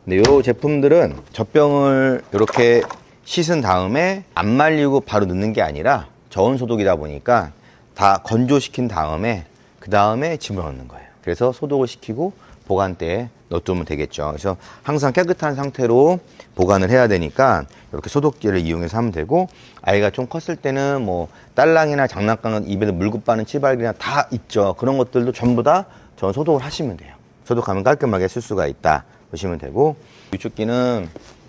근데 요 제품들은 젖병을 이렇게 씻은 다음에 안 말리고 바로 넣는 게 아니라 저온 소독이다 보니까 다 건조시킨 다음에 그 다음에 집어넣는 거예요. 그래서 소독을 시키고 보관대에 넣어두면 되겠죠. 그래서 항상 깨끗한 상태로 보관을 해야 되니까 이렇게 소독기를 이용해서 하면 되고, 아이가 좀 컸을 때는 뭐 딸랑이나 장난감 입에서 물고 빠는 치발기나 다 있죠. 그런 것들도 전부 다 저는 소독을 하시면 돼요. 소독하면 깔끔하게 쓸 수가 있다 보시면 되고,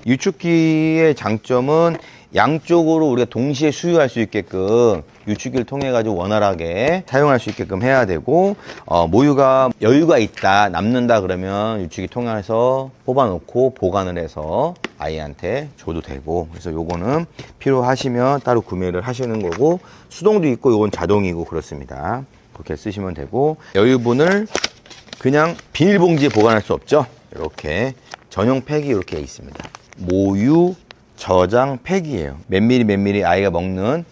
유축기의 장점은 양쪽으로 우리가 동시에 수유할 수 있게끔 유축기를 통해 가지고 원활하게 사용할 수 있게끔 해야 되고, 모유가 여유가 있다, 남는다 그러면 유축기 통해서 뽑아놓고 보관을 해서 아이한테 줘도 되고, 그래서 요거는 필요하시면 따로 구매를 하시는 거고, 수동도 있고 요건 자동이고 그렇습니다. 그렇게 쓰시면 되고, 여유분을 그냥 비닐봉지에 보관할 수 없죠. 이렇게 전용 팩이 이렇게 있습니다. 모유 저장 팩이에요. 몇 미리 아이가 먹는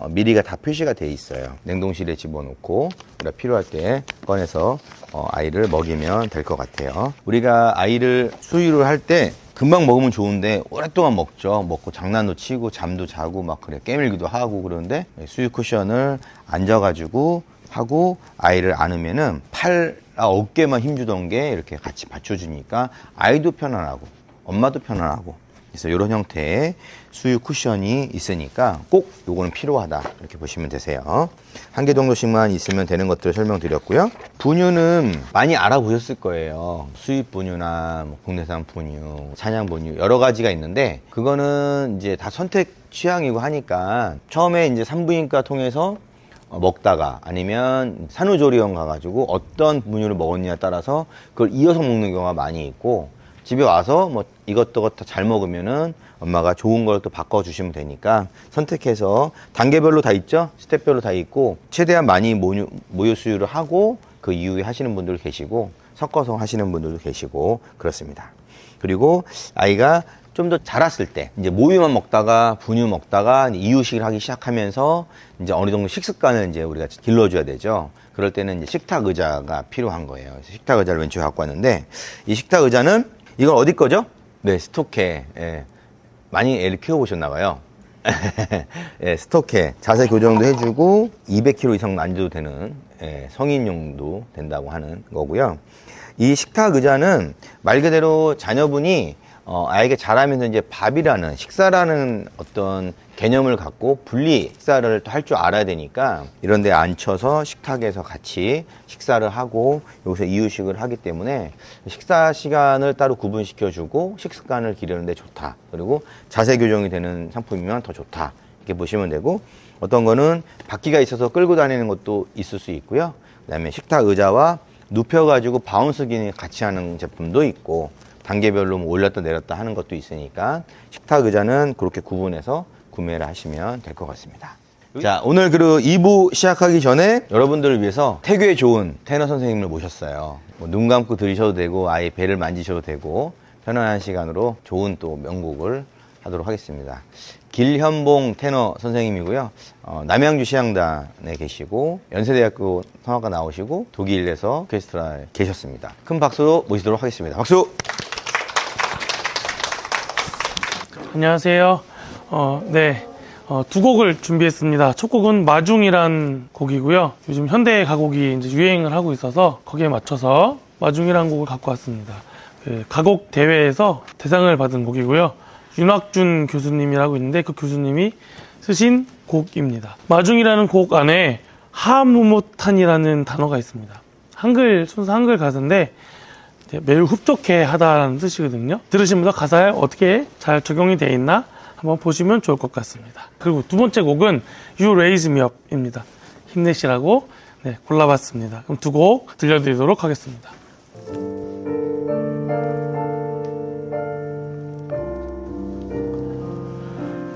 미리가 다 표시가 돼 있어요. 냉동실에 집어넣고 우리가 필요할 때 꺼내서 아이를 먹이면 될 것 같아요. 우리가 아이를 수유를 할 때 금방 먹으면 좋은데 오랫동안 먹죠. 먹고 장난도 치고 잠도 자고 막 그래, 깨물기도 하고. 그러는데 수유 쿠션을 앉아가지고 하고 아이를 안으면은 어깨만 힘주던 게 이렇게 같이 받쳐주니까 아이도 편안하고 엄마도 편안하고, 그래서 이런 형태의 수유 쿠션이 있으니까 꼭 요거는 필요하다 이렇게 보시면 되세요. 한 개 정도씩만 있으면 되는 것들을 설명드렸고요. 분유는 많이 알아보셨을 거예요. 수입 분유나 뭐 국내산 분유, 사냥 분유 여러 가지가 있는데, 그거는 이제 다 선택 취향이고 하니까 처음에 이제 산부인과 통해서 먹다가 아니면 산후조리원 가가지고 어떤 분유를 먹었냐에 따라서 그걸 이어서 먹는 경우가 많이 있고, 집에 와서 뭐 이것저것 다 잘 먹으면은 엄마가 좋은 걸 또 바꿔주시면 되니까 선택해서 단계별로 다 있죠. 스텝별로 다 있고, 최대한 많이 모유 수유를 하고 그 이후에 하시는 분들 계시고, 섞어서 하시는 분들도 계시고 그렇습니다. 그리고 아이가 좀 더 자랐을 때 이제 모유만 먹다가 분유 먹다가 이유식을 하기 시작하면서 이제 어느 정도 식습관을 이제 우리가 길러줘야 되죠. 그럴 때는 이제 식탁 의자가 필요한 거예요. 그래서 식탁 의자를 왼쪽에 갖고 왔는데 이 식탁 의자는 이건 어디 거죠? 네, 스토케. 예. 많이 애를 키워보셨나 봐요. 예, 스토케. 자세 교정도 해주고 200kg 이상 앉아도 되는 성인용도 된다고 하는 거고요. 이 식탁 의자는 말 그대로 자녀분이 아이가 자라면서 이제 밥이라는 식사라는 어떤 개념을 갖고 분리 식사를 또 할 줄 알아야 되니까 이런 데 앉혀서 식탁에서 같이 식사를 하고 여기서 이유식을 하기 때문에 식사 시간을 따로 구분시켜 주고 식습관을 기르는 데 좋다. 그리고 자세 교정이 되는 상품이면 더 좋다. 이렇게 보시면 되고 어떤 거는 바퀴가 있어서 끌고 다니는 것도 있을 수 있고요. 그다음에 식탁 의자와 눕혀 가지고 바운스 기능이 같이 하는 제품도 있고 단계별로 뭐 올렸다 내렸다 하는 것도 있으니까 식탁 의자는 그렇게 구분해서 구매를 하시면 될 것 같습니다. 자, 오늘 그리고 2부 시작하기 전에 여러분들을 위해서 태교에 좋은 테너 선생님을 모셨어요. 뭐 눈 감고 들으셔도 되고 아이 배를 만지셔도 되고 편안한 시간으로 좋은 또 명곡을 하도록 하겠습니다. 길현봉 테너 선생님이고요. 남양주 시향단에 계시고 연세대학교 성악과 나오시고 독일에서 오케스트라에 계셨습니다. 큰 박수로 모시도록 하겠습니다. 박수! 안녕하세요. 두 곡을 준비했습니다. 첫 곡은 마중이란 곡이고요. 요즘 현대 가곡이 이제 유행을 하고 있어서 거기에 맞춰서 마중이란 곡을 갖고 왔습니다. 가곡 대회에서 대상을 받은 곡이고요. 윤학준 교수님이라고 있는데 그 교수님이 쓰신 곡입니다. 마중이라는 곡 안에 하무무탄이라는 단어가 있습니다. 순수 한글 가사인데 매우 흡족해 하다라는 뜻이거든요. 들으시면서 가사에 어떻게 잘 적용이 되어 있나 한번 보시면 좋을 것 같습니다. 그리고 두 번째 곡은 You Raise Me Up입니다. 힘내시라고 골라봤습니다. 그럼 두 곡 들려드리도록 하겠습니다.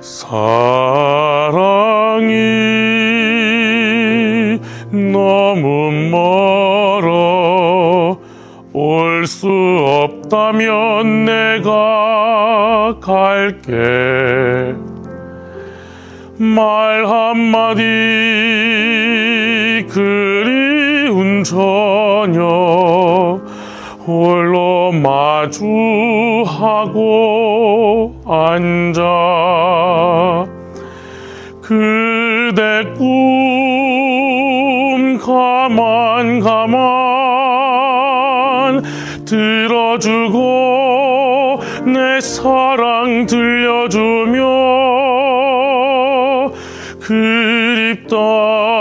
사랑이 너무 멀어 올 수 없다면 내가 갈게 말 한마디 그리운 저녁 홀로 마주하고 앉아 그대 꿈 가만 들어주고 내 사랑 들려주며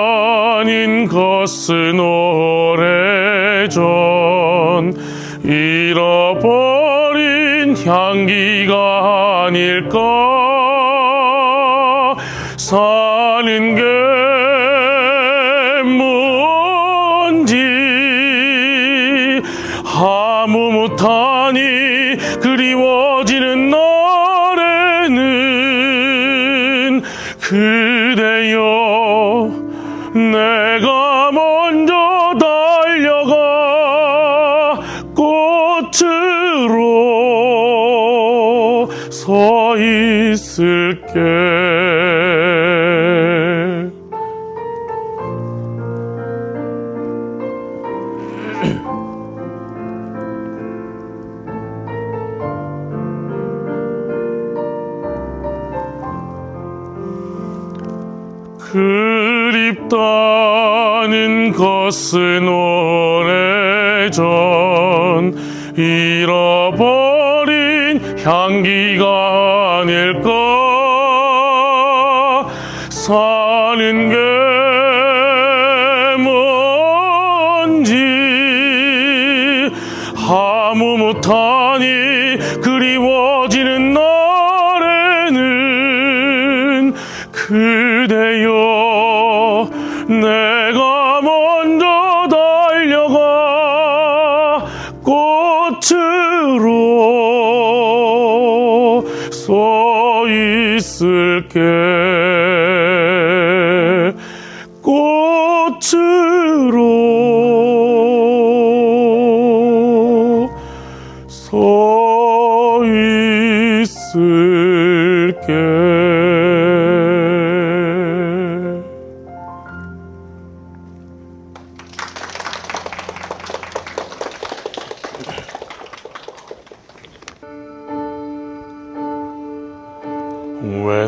그립다는 것은 오래전 잃어버린 향기가 아닐까 사는 게 뭔지 하무무탄이 그리워지는 날에는 그대여 내가 먼저 달려가 꽃으로 서 있을게 그립다는 것은 오래전 잃어버린 향기가 아닐까 사는 게 뭔지 하무무탄이 그리워지는 날에는 그대여 내가 먼저 달려가 꽃으로 서 있을게 꽃으로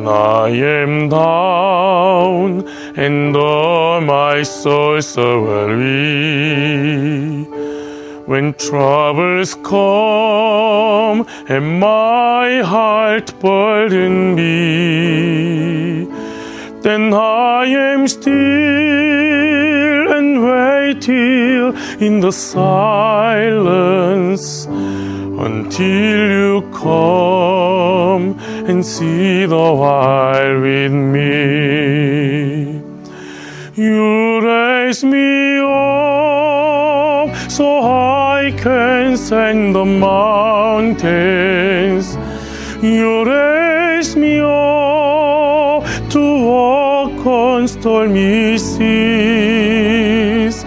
When I am down and all my soul so weary, when troubles come and my heart burden be, then I am still and wait till in the silence until you come and see the while with me. You raise me up so I can ascend the mountains. You raise me up to walk on stormy seas.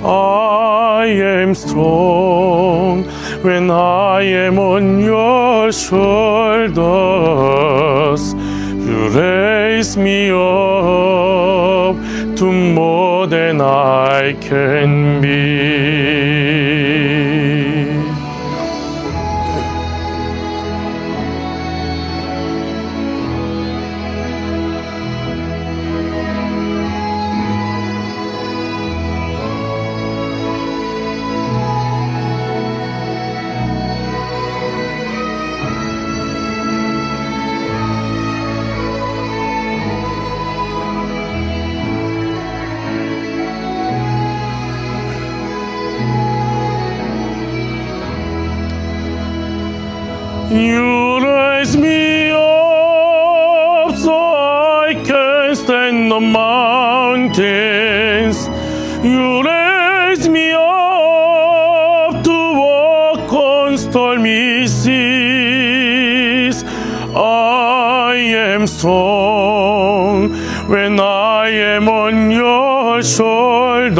I am strong when I am on your shoulders. You raise me up to more than I can be. You raise me up so I can stand the mountains. You raise me up to walk on stormy seas. I am strong when I am on your shoulders.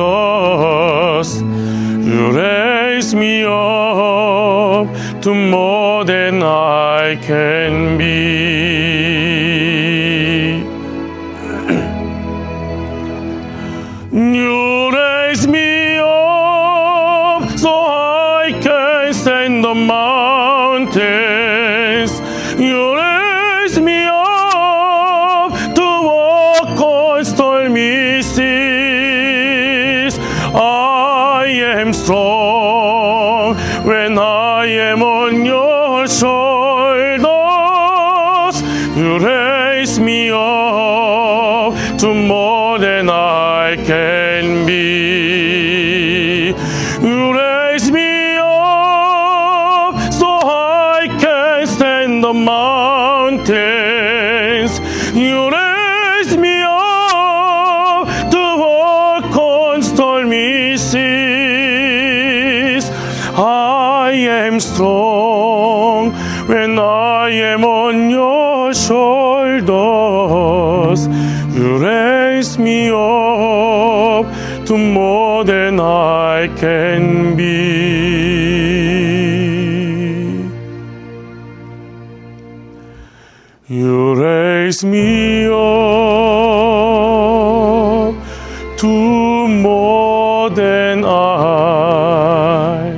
You raise me up to more than I can be. You raise me up so I can stand the mountains. You raise me up to walk on stormy seas. I am strong when I am on your shoulders. You raise me up to more than I can be. You raise me up so I can stand the mountains. You raise me up to walk on stormy seas. I am strong when I am on your shoulders. You raise me up to more than I can be. You raise me up to more than I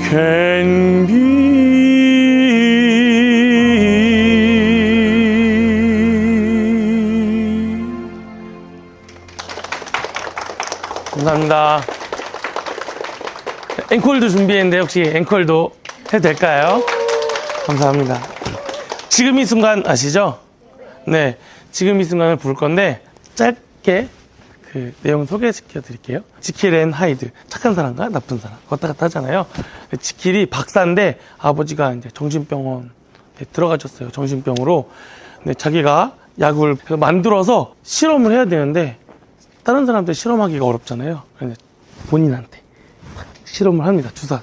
can be. 감사합니다. 앵콜도 준비했는데 혹시 앵콜도 해도 될까요? 감사합니다. 지금 이 순간 아시죠? 네, 지금 이 순간을 부를 건데 짧게 그 내용 소개시켜 드릴게요. 지킬 앤 하이드, 착한 사람과 나쁜 사람 왔다 갔다 하잖아요. 지킬이 박사인데 아버지가 이제 정신병원에 들어가셨어요. 정신병으로. 근데 자기가 약을 만들어서 실험을 해야 되는데 다른 사람한테 실험하기가 어렵잖아요. 그래서 본인한테 탁 실험을 합니다. 주사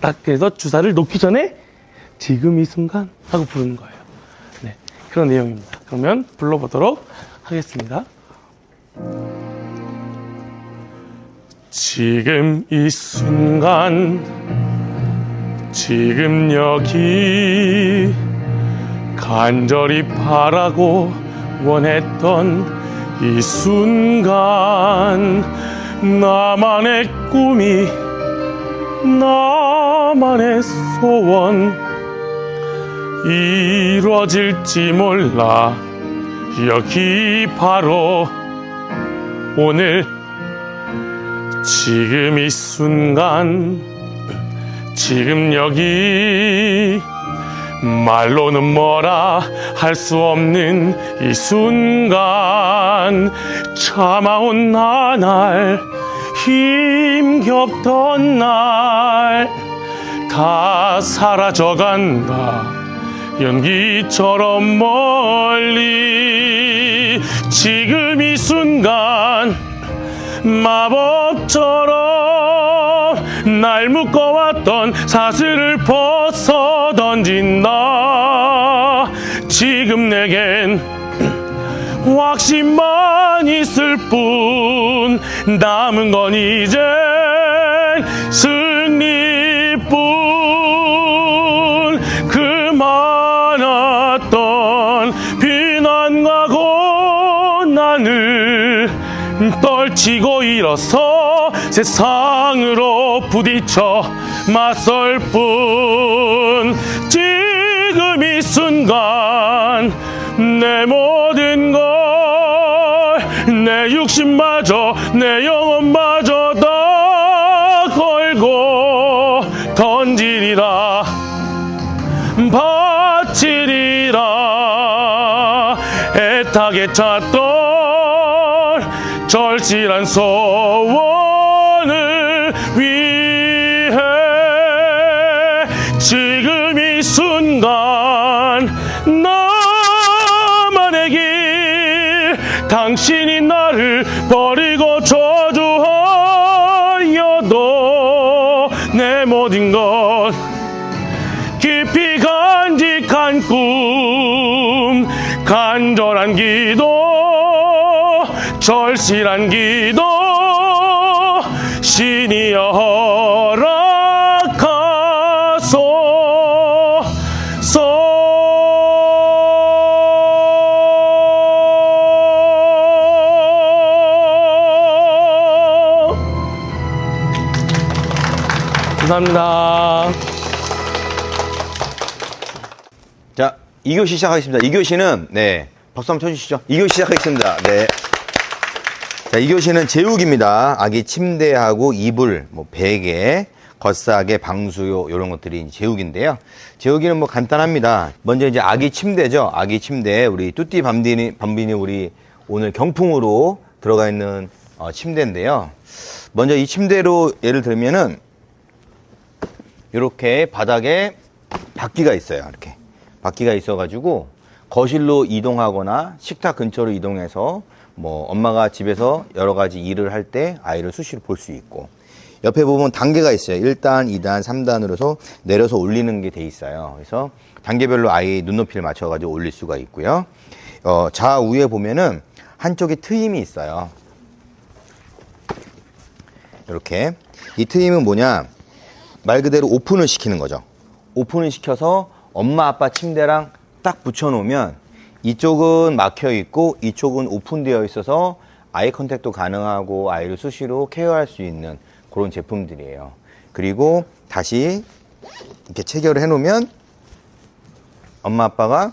딱 그래서 주사를 놓기 전에 지금 이 순간 하고 부르는 거예요. 네, 그런 내용입니다. 그러면 불러보도록 하겠습니다. 지금 이 순간, 지금 여기 간절히 바라고 원했던 이 순간, 나만의 꿈이, 나만의 소원 이루어질지 몰라. 여기 바로 오늘 지금 이 순간 지금 여기 말로는 뭐라 할 수 없는 이 순간 참아온 나날 힘겹던 날 다 사라져간다 연기처럼 멀리 지금 이 순간 마법처럼 날 묶어왔던 사슬을 벗어 던진다 지금 내겐 확신만 있을 뿐 남은 건 이젠 승리뿐 그 많았던 비난과 고난을 떨치고 일어서 세상으로 부딪혀 맞설 뿐 지금 이 순간 내 모든 걸 내 육신마저 내 영혼마저 다 걸고 던지리라 바치리라 애타게 찾던 절실한 소원을 위해 지금 이 순간 나만의 길 당신이 나를 버리고 저주하여도 내 모든 것 깊이 간직한 꿈 간절한 기도 절실한 기도 신이여 감사합니다. 자, 2교시 시작하겠습니다. 2교시는, 네, 박수 한번 쳐주시죠. 2교시 시작하겠습니다. 네. 자, 2교시는 제육입니다. 아기 침대하고 이불, 뭐, 베개, 겉사계, 방수요, 이런 것들이 제육인데요. 제육이는 뭐 간단합니다. 먼저 이제 아기 침대죠. 아기 침대. 우리 뚜띠 밤비니 우리 오늘 경풍으로 들어가 있는 침대인데요. 먼저 이 침대로 예를 들면은 이렇게 바닥에 바퀴가 있어요. 이렇게 바퀴가 있어가지고 거실로 이동하거나 식탁 근처로 이동해서 뭐 엄마가 집에서 여러 가지 일을 할 때 아이를 수시로 볼 수 있고, 옆에 보면 단계가 있어요. 1단, 2단, 3단으로 해서 내려서 올리는 게 돼 있어요. 그래서 단계별로 아이 눈높이를 맞춰가지고 올릴 수가 있고요. 좌우에 보면은 한쪽에 트임이 있어요. 이렇게. 이 트임은 뭐냐? 말 그대로 오픈을 시키는 거죠. 오픈을 시켜서 엄마 아빠 침대랑 딱 붙여놓으면 이쪽은 막혀 있고 이쪽은 오픈되어 있어서 아이 컨택도 가능하고 아이를 수시로 케어할 수 있는 그런 제품들이에요. 그리고 다시 이렇게 체결을 해놓으면 엄마 아빠가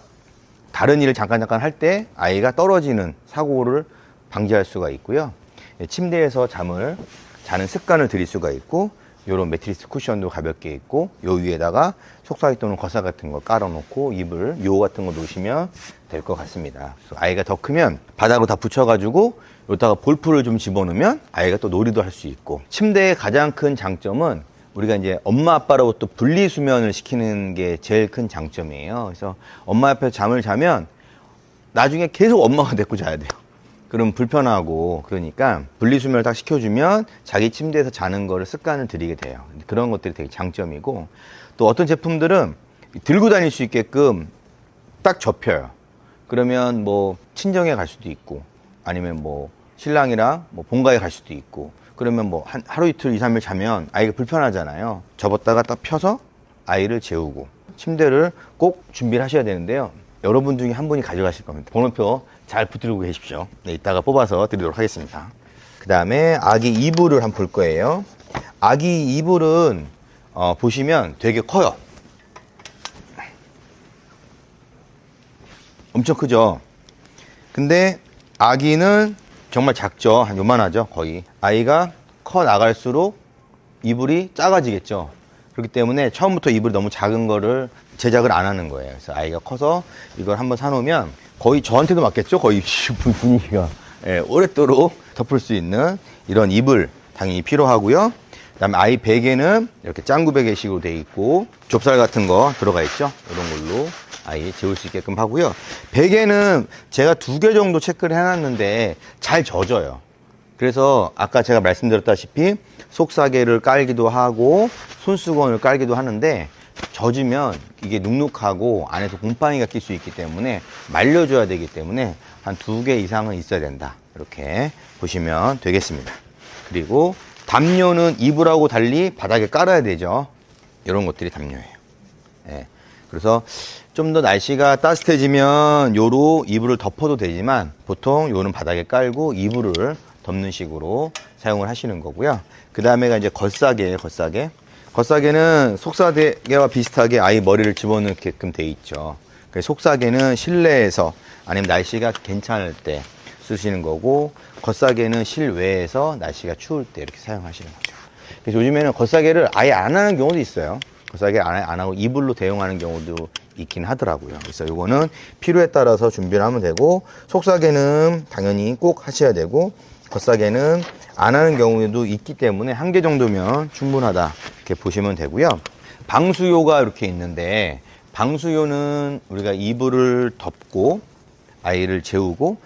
다른 일을 잠깐 할 때 아이가 떨어지는 사고를 방지할 수가 있고요. 침대에서 잠을 자는 습관을 들일 수가 있고, 요런 매트리스 쿠션도 가볍게 있고, 요 위에다가 속삭이 또는 겉사 같은 거 깔아놓고 이불 요 같은 거 놓으시면 될 것 같습니다. 그래서 아이가 더 크면 바닥으로 다 붙여가지고 여기다가 볼풀을 좀 집어넣으면 아이가 또 놀이도 할 수 있고. 침대의 가장 큰 장점은 우리가 이제 엄마 아빠로부터 분리 수면을 시키는 게 제일 큰 장점이에요. 그래서 엄마 옆에서 잠을 자면 나중에 계속 엄마가 데리고 자야 돼요. 그럼 불편하고, 그러니까 분리수면을 딱 시켜주면 자기 침대에서 자는 거를 습관을 들이게 돼요. 그런 것들이 되게 장점이고, 또 어떤 제품들은 들고 다닐 수 있게끔 딱 접혀요. 그러면 뭐 친정에 갈 수도 있고, 아니면 뭐 신랑이랑 뭐 본가에 갈 수도 있고, 그러면 뭐 하루 이틀 2, 3일 자면 아이가 불편하잖아요. 접었다가 딱 펴서 아이를 재우고, 침대를 꼭 준비를 하셔야 되는데요. 여러분 중에 한 분이 가져가실 겁니다. 번호표 잘 붙들고 계십시오. 네, 이따가 뽑아서 드리도록 하겠습니다. 그 다음에 아기 이불을 한번 볼 거예요. 아기 이불은 보시면 되게 커요. 엄청 크죠. 근데 아기는 정말 작죠. 한 요만하죠. 거의. 아이가 커 나갈수록 이불이 작아지겠죠. 그렇기 때문에 처음부터 이불이 너무 작은 거를 제작을 안 하는 거예요. 그래서 아이가 커서 이걸 한번 사놓으면 거의 저한테도 맞겠죠. 거의 분위기가. 예, 오랫도록 덮을 수 있는 이런 이불 당연히 필요하고요. 그다음에 아이 베개는 이렇게 짱구 베개식으로 되어 있고 좁쌀 같은 거 들어가 있죠. 이런 걸로 아이 재울 수 있게끔 하고요. 베개는 제가 2개 정도 체크를 해놨는데 잘 젖어요. 그래서 아까 제가 말씀드렸다시피 속사계를 깔기도 하고 손수건을 깔기도 하는데 젖으면 이게 눅눅하고 안에서 곰팡이가 낄 수 있기 때문에 말려줘야 되기 때문에 한 2개 이상은 있어야 된다. 이렇게 보시면 되겠습니다. 그리고 담요는 이불하고 달리 바닥에 깔아야 되죠. 이런 것들이 담요예요. 예. 그래서 좀 더 날씨가 따뜻해지면 요로 이불을 덮어도 되지만 보통 요는 바닥에 깔고 이불을 덮는 식으로 사용을 하시는 거고요. 그 다음에가 이제 겉사계예요. 겉사계. 겉사계는 속사계와 비슷하게 아이 머리를 집어넣게끔 돼 있죠. 속사계는 실내에서 아니면 날씨가 괜찮을 때 쓰시는 거고 겉사계는 실외에서 날씨가 추울 때 이렇게 사용하시는 거죠. 그래서 요즘에는 겉사계를 아예 안 하는 경우도 있어요. 겉사계 안 하고 이불로 대용하는 경우도 있긴 하더라고요. 그래서 요거는 필요에 따라서 준비를 하면 되고 속사계는 당연히 꼭 하셔야 되고 겉사계는 안 하는 경우에도 있기 때문에 1개 정도면 충분하다 이렇게 보시면 되고요. 방수요가 이렇게 있는데 방수요는 우리가 이불을 덮고 아이를 재우고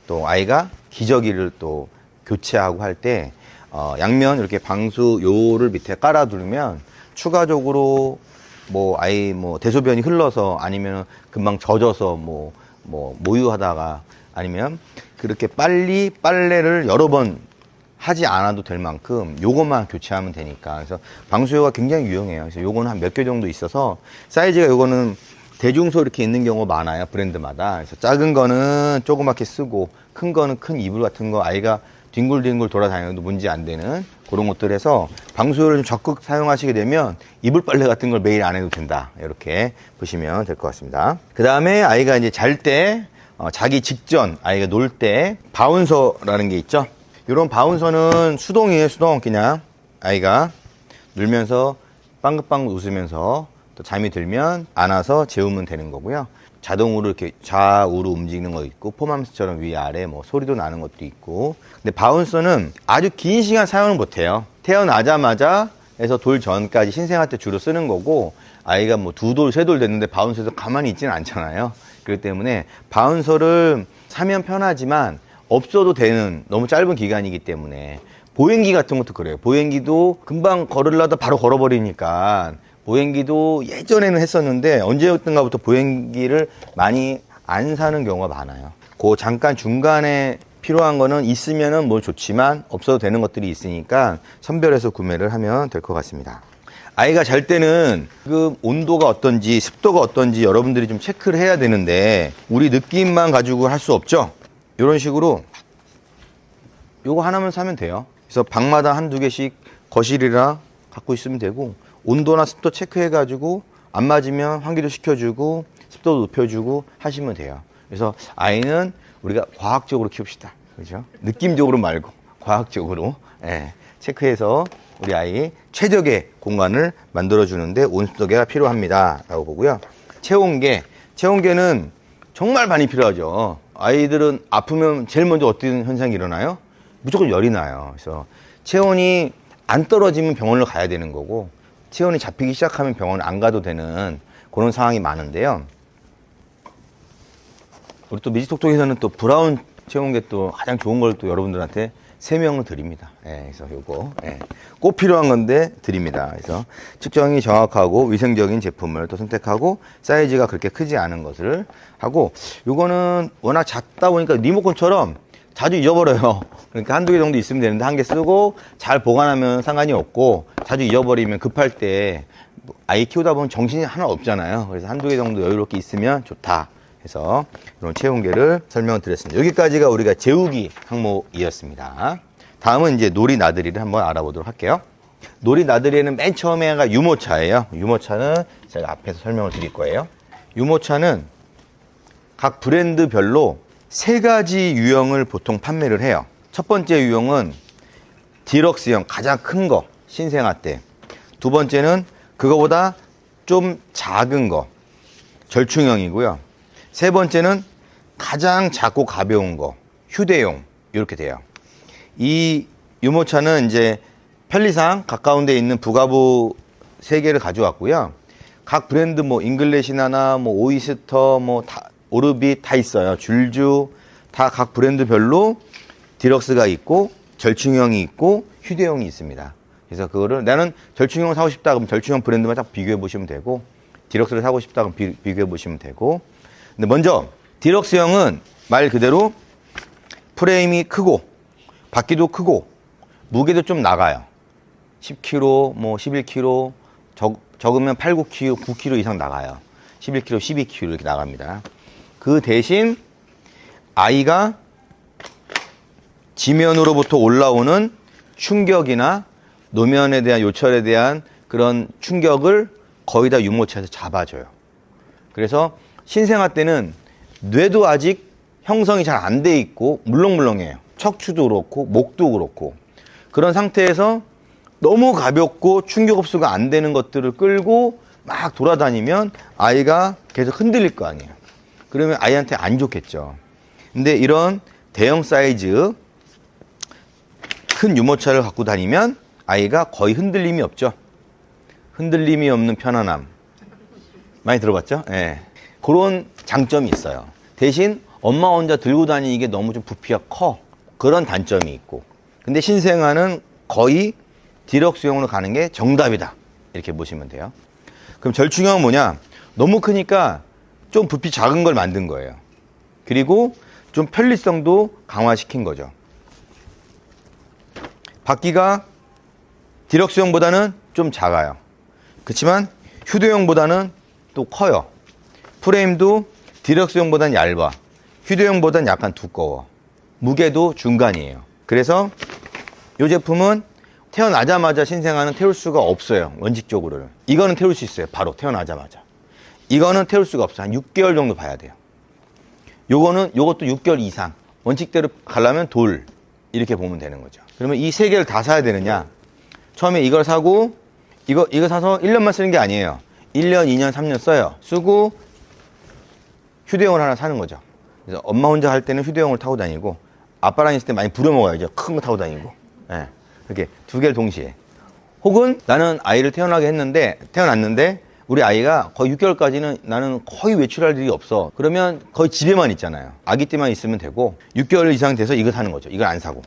또 아이가 기저귀를 또 교체하고 할 때 양면 이렇게 방수요를 밑에 깔아두면 추가적으로 뭐 아이 뭐 대소변이 흘러서 아니면 금방 젖어서 뭐 모유하다가 아니면 그렇게 빨리 빨래를 여러 번 하지 않아도 될 만큼 요것만 교체하면 되니까 그래서 방수요가 굉장히 유용해요. 그래서 요거는 한 몇 개 정도 있어서 사이즈가 요거는 대중소 이렇게 있는 경우가 많아요. 브랜드마다. 그래서 작은 거는 조그맣게 쓰고 큰 거는 큰 이불 같은 거 아이가 뒹굴뒹굴 돌아다녀도 문제 안 되는 그런 것들에서 방수요를 좀 적극 사용하시게 되면 이불 빨래 같은 걸 매일 안 해도 된다. 이렇게 보시면 될 것 같습니다. 그 다음에 아이가 이제 잘 때 자기 직전 아이가 놀 때 바운서라는 게 있죠. 이런 바운서는 수동이에요. 수동. 그냥 아이가 놀면서 빵긋빵긋 웃으면서 또 잠이 들면 안아서 재우면 되는 거고요. 자동으로 이렇게 좌우로 움직이는 거 있고 포맘스처럼 위아래 뭐 소리도 나는 것도 있고. 근데 바운서는 아주 긴 시간 사용을 못 해요. 태어나자마자 해서 돌 전까지 신생아 때 주로 쓰는 거고 아이가 뭐 2돌, 3돌 됐는데 바운서에서 가만히 있지는 않잖아요. 그렇기 때문에 바운서를 사면 편하지만 없어도 되는 너무 짧은 기간이기 때문에 보행기 같은 것도 그래요. 보행기도 금방 걸으려다 바로 걸어버리니까 보행기도 예전에는 했었는데 언제였던가부터 보행기를 많이 안 사는 경우가 많아요. 그 잠깐 중간에 필요한 거는 있으면은 뭐 좋지만 없어도 되는 것들이 있으니까 선별해서 구매를 하면 될 것 같습니다. 아이가 잘 때는 그 온도가 어떤지 습도가 어떤지 여러분들이 좀 체크를 해야 되는데 우리 느낌만 가지고 할 수 없죠. 이런 식으로 요거 하나만 사면 돼요. 그래서 방마다 1-2개씩 거실이라 갖고 있으면 되고 온도나 습도 체크해 가지고 안 맞으면 환기도 시켜주고 습도도 높여주고 하시면 돼요. 그래서 아이는 우리가 과학적으로 키웁시다. 그죠? 느낌적으로 말고 과학적으로 체크해서 우리 아이 최적의 공간을 만들어주는데 온습도계가 필요합니다. 라고 보고요. 체온계는 정말 많이 필요하죠. 아이들은 아프면 제일 먼저 어떤 현상이 일어나요? 무조건 열이 나요. 그래서 체온이 안 떨어지면 병원을 가야 되는 거고 체온이 잡히기 시작하면 병원 안 가도 되는 그런 상황이 많은데요. 우리 또 미지톡톡에서는 또 브라운 체온계 또 가장 좋은 걸 또 여러분들한테 3명을 드립니다. 그래서 요거 꼭 필요한 건데 드립니다. 그래서 측정이 정확하고 위생적인 제품을 또 선택하고 사이즈가 그렇게 크지 않은 것을 하고 요거는 워낙 작다 보니까 리모컨처럼 자주 잊어버려요. 그러니까 1-2개 정도 있으면 되는데 1개 쓰고 잘 보관하면 상관이 없고 자주 잊어버리면 급할 때 아이 키우다 보면 정신이 하나 없잖아요. 그래서 1-2개 정도 여유롭게 있으면 좋다. 해서 이런 체온계를 설명을 드렸습니다. 여기까지가 우리가 재우기 항목이었습니다. 다음은 이제 놀이 나들이를 한번 알아보도록 할게요. 놀이 나들이에는 맨 처음에가 유모차예요. 유모차는 제가 앞에서 설명을 드릴 거예요. 유모차는 각 브랜드별로 세 가지 유형을 보통 판매를 해요. 첫 번째 유형은 디럭스형, 가장 큰 거, 신생아 때. 두 번째는 그거보다 좀 작은 거, 절충형이고요. 세 번째는 가장 작고 가벼운 거, 휴대용, 이렇게 돼요. 이 유모차는 이제 편리상 가까운 데 있는 부가부 3개를 가져왔고요. 각 브랜드 뭐 잉글래시나나 뭐 오이스터 뭐 오르빗 다 있어요. 줄주 다 각 브랜드별로 디럭스가 있고 절충형이 있고 휴대용이 있습니다. 그래서 그거를 나는 절충형을 사고 싶다 그러면 절충형 브랜드만 딱 비교해 보시면 되고, 디럭스를 사고 싶다 그러면 비교해 보시면 되고. 근데 먼저 디럭스형은 말 그대로 프레임이 크고 바퀴도 크고 무게도 좀 나가요. 10kg, 뭐 11kg, 적으면 8, 9kg, 9kg 이상 나가요. 11kg, 12kg 이렇게 나갑니다. 그 대신 아이가 지면으로부터 올라오는 충격이나 노면에 대한 요철에 대한 그런 충격을 거의 다 유모차에서 잡아줘요. 그래서 신생아 때는 뇌도 아직 형성이 잘 안 돼 있고 물렁물렁해요. 척추도 그렇고 목도 그렇고. 그런 상태에서 너무 가볍고 충격 흡수가 안 되는 것들을 끌고 막 돌아다니면 아이가 계속 흔들릴 거 아니에요. 그러면 아이한테 안 좋겠죠. 근데 이런 대형 사이즈 큰 유모차를 갖고 다니면 아이가 거의 흔들림이 없죠. 흔들림이 없는 편안함. 많이 들어봤죠? 예. 네. 그런 장점이 있어요. 대신 엄마 혼자 들고 다니기에 너무 좀 부피가 커. 그런 단점이 있고. 근데 신생아는 거의 디럭스용으로 가는 게 정답이다. 이렇게 보시면 돼요. 그럼 절충형은 뭐냐? 너무 크니까 좀 부피 작은 걸 만든 거예요. 그리고 좀 편리성도 강화시킨 거죠. 바퀴가 디럭스형보다는 좀 작아요. 그렇지만 휴대용보다는 또 커요. 프레임도 디럭스형보다는 얇아. 휴대용보다는 약간 두꺼워. 무게도 중간이에요. 그래서 이 제품은 태어나자마자 신생아는 태울 수가 없어요. 원칙적으로는. 이거는 태울 수 있어요. 바로 태어나자마자. 이거는 태울 수가 없어요. 한 6개월 정도 봐야 돼요. 요것도 6개월 이상. 원칙대로 가려면 돌. 이렇게 보면 되는 거죠. 그러면 이 3개를 다 사야 되느냐? 처음에 이걸 사고 이거 사서 1년만 쓰는 게 아니에요. 1년, 2년, 3년 써요. 쓰고 휴대용을 하나 사는 거죠. 그래서 엄마 혼자 할 때는 휴대용을 타고 다니고 아빠랑 있을 때 많이 부려먹어야죠. 큰 거 타고 다니고. 예. 이렇게 2개를 동시에. 혹은 나는 아이를 태어났는데 우리 아이가 거의 6개월까지는 나는 거의 외출할 일이 없어. 그러면 거의 집에만 있잖아요. 아기 때만 있으면 되고 6개월 이상 돼서 이거 사는 거죠. 이걸 안 사고.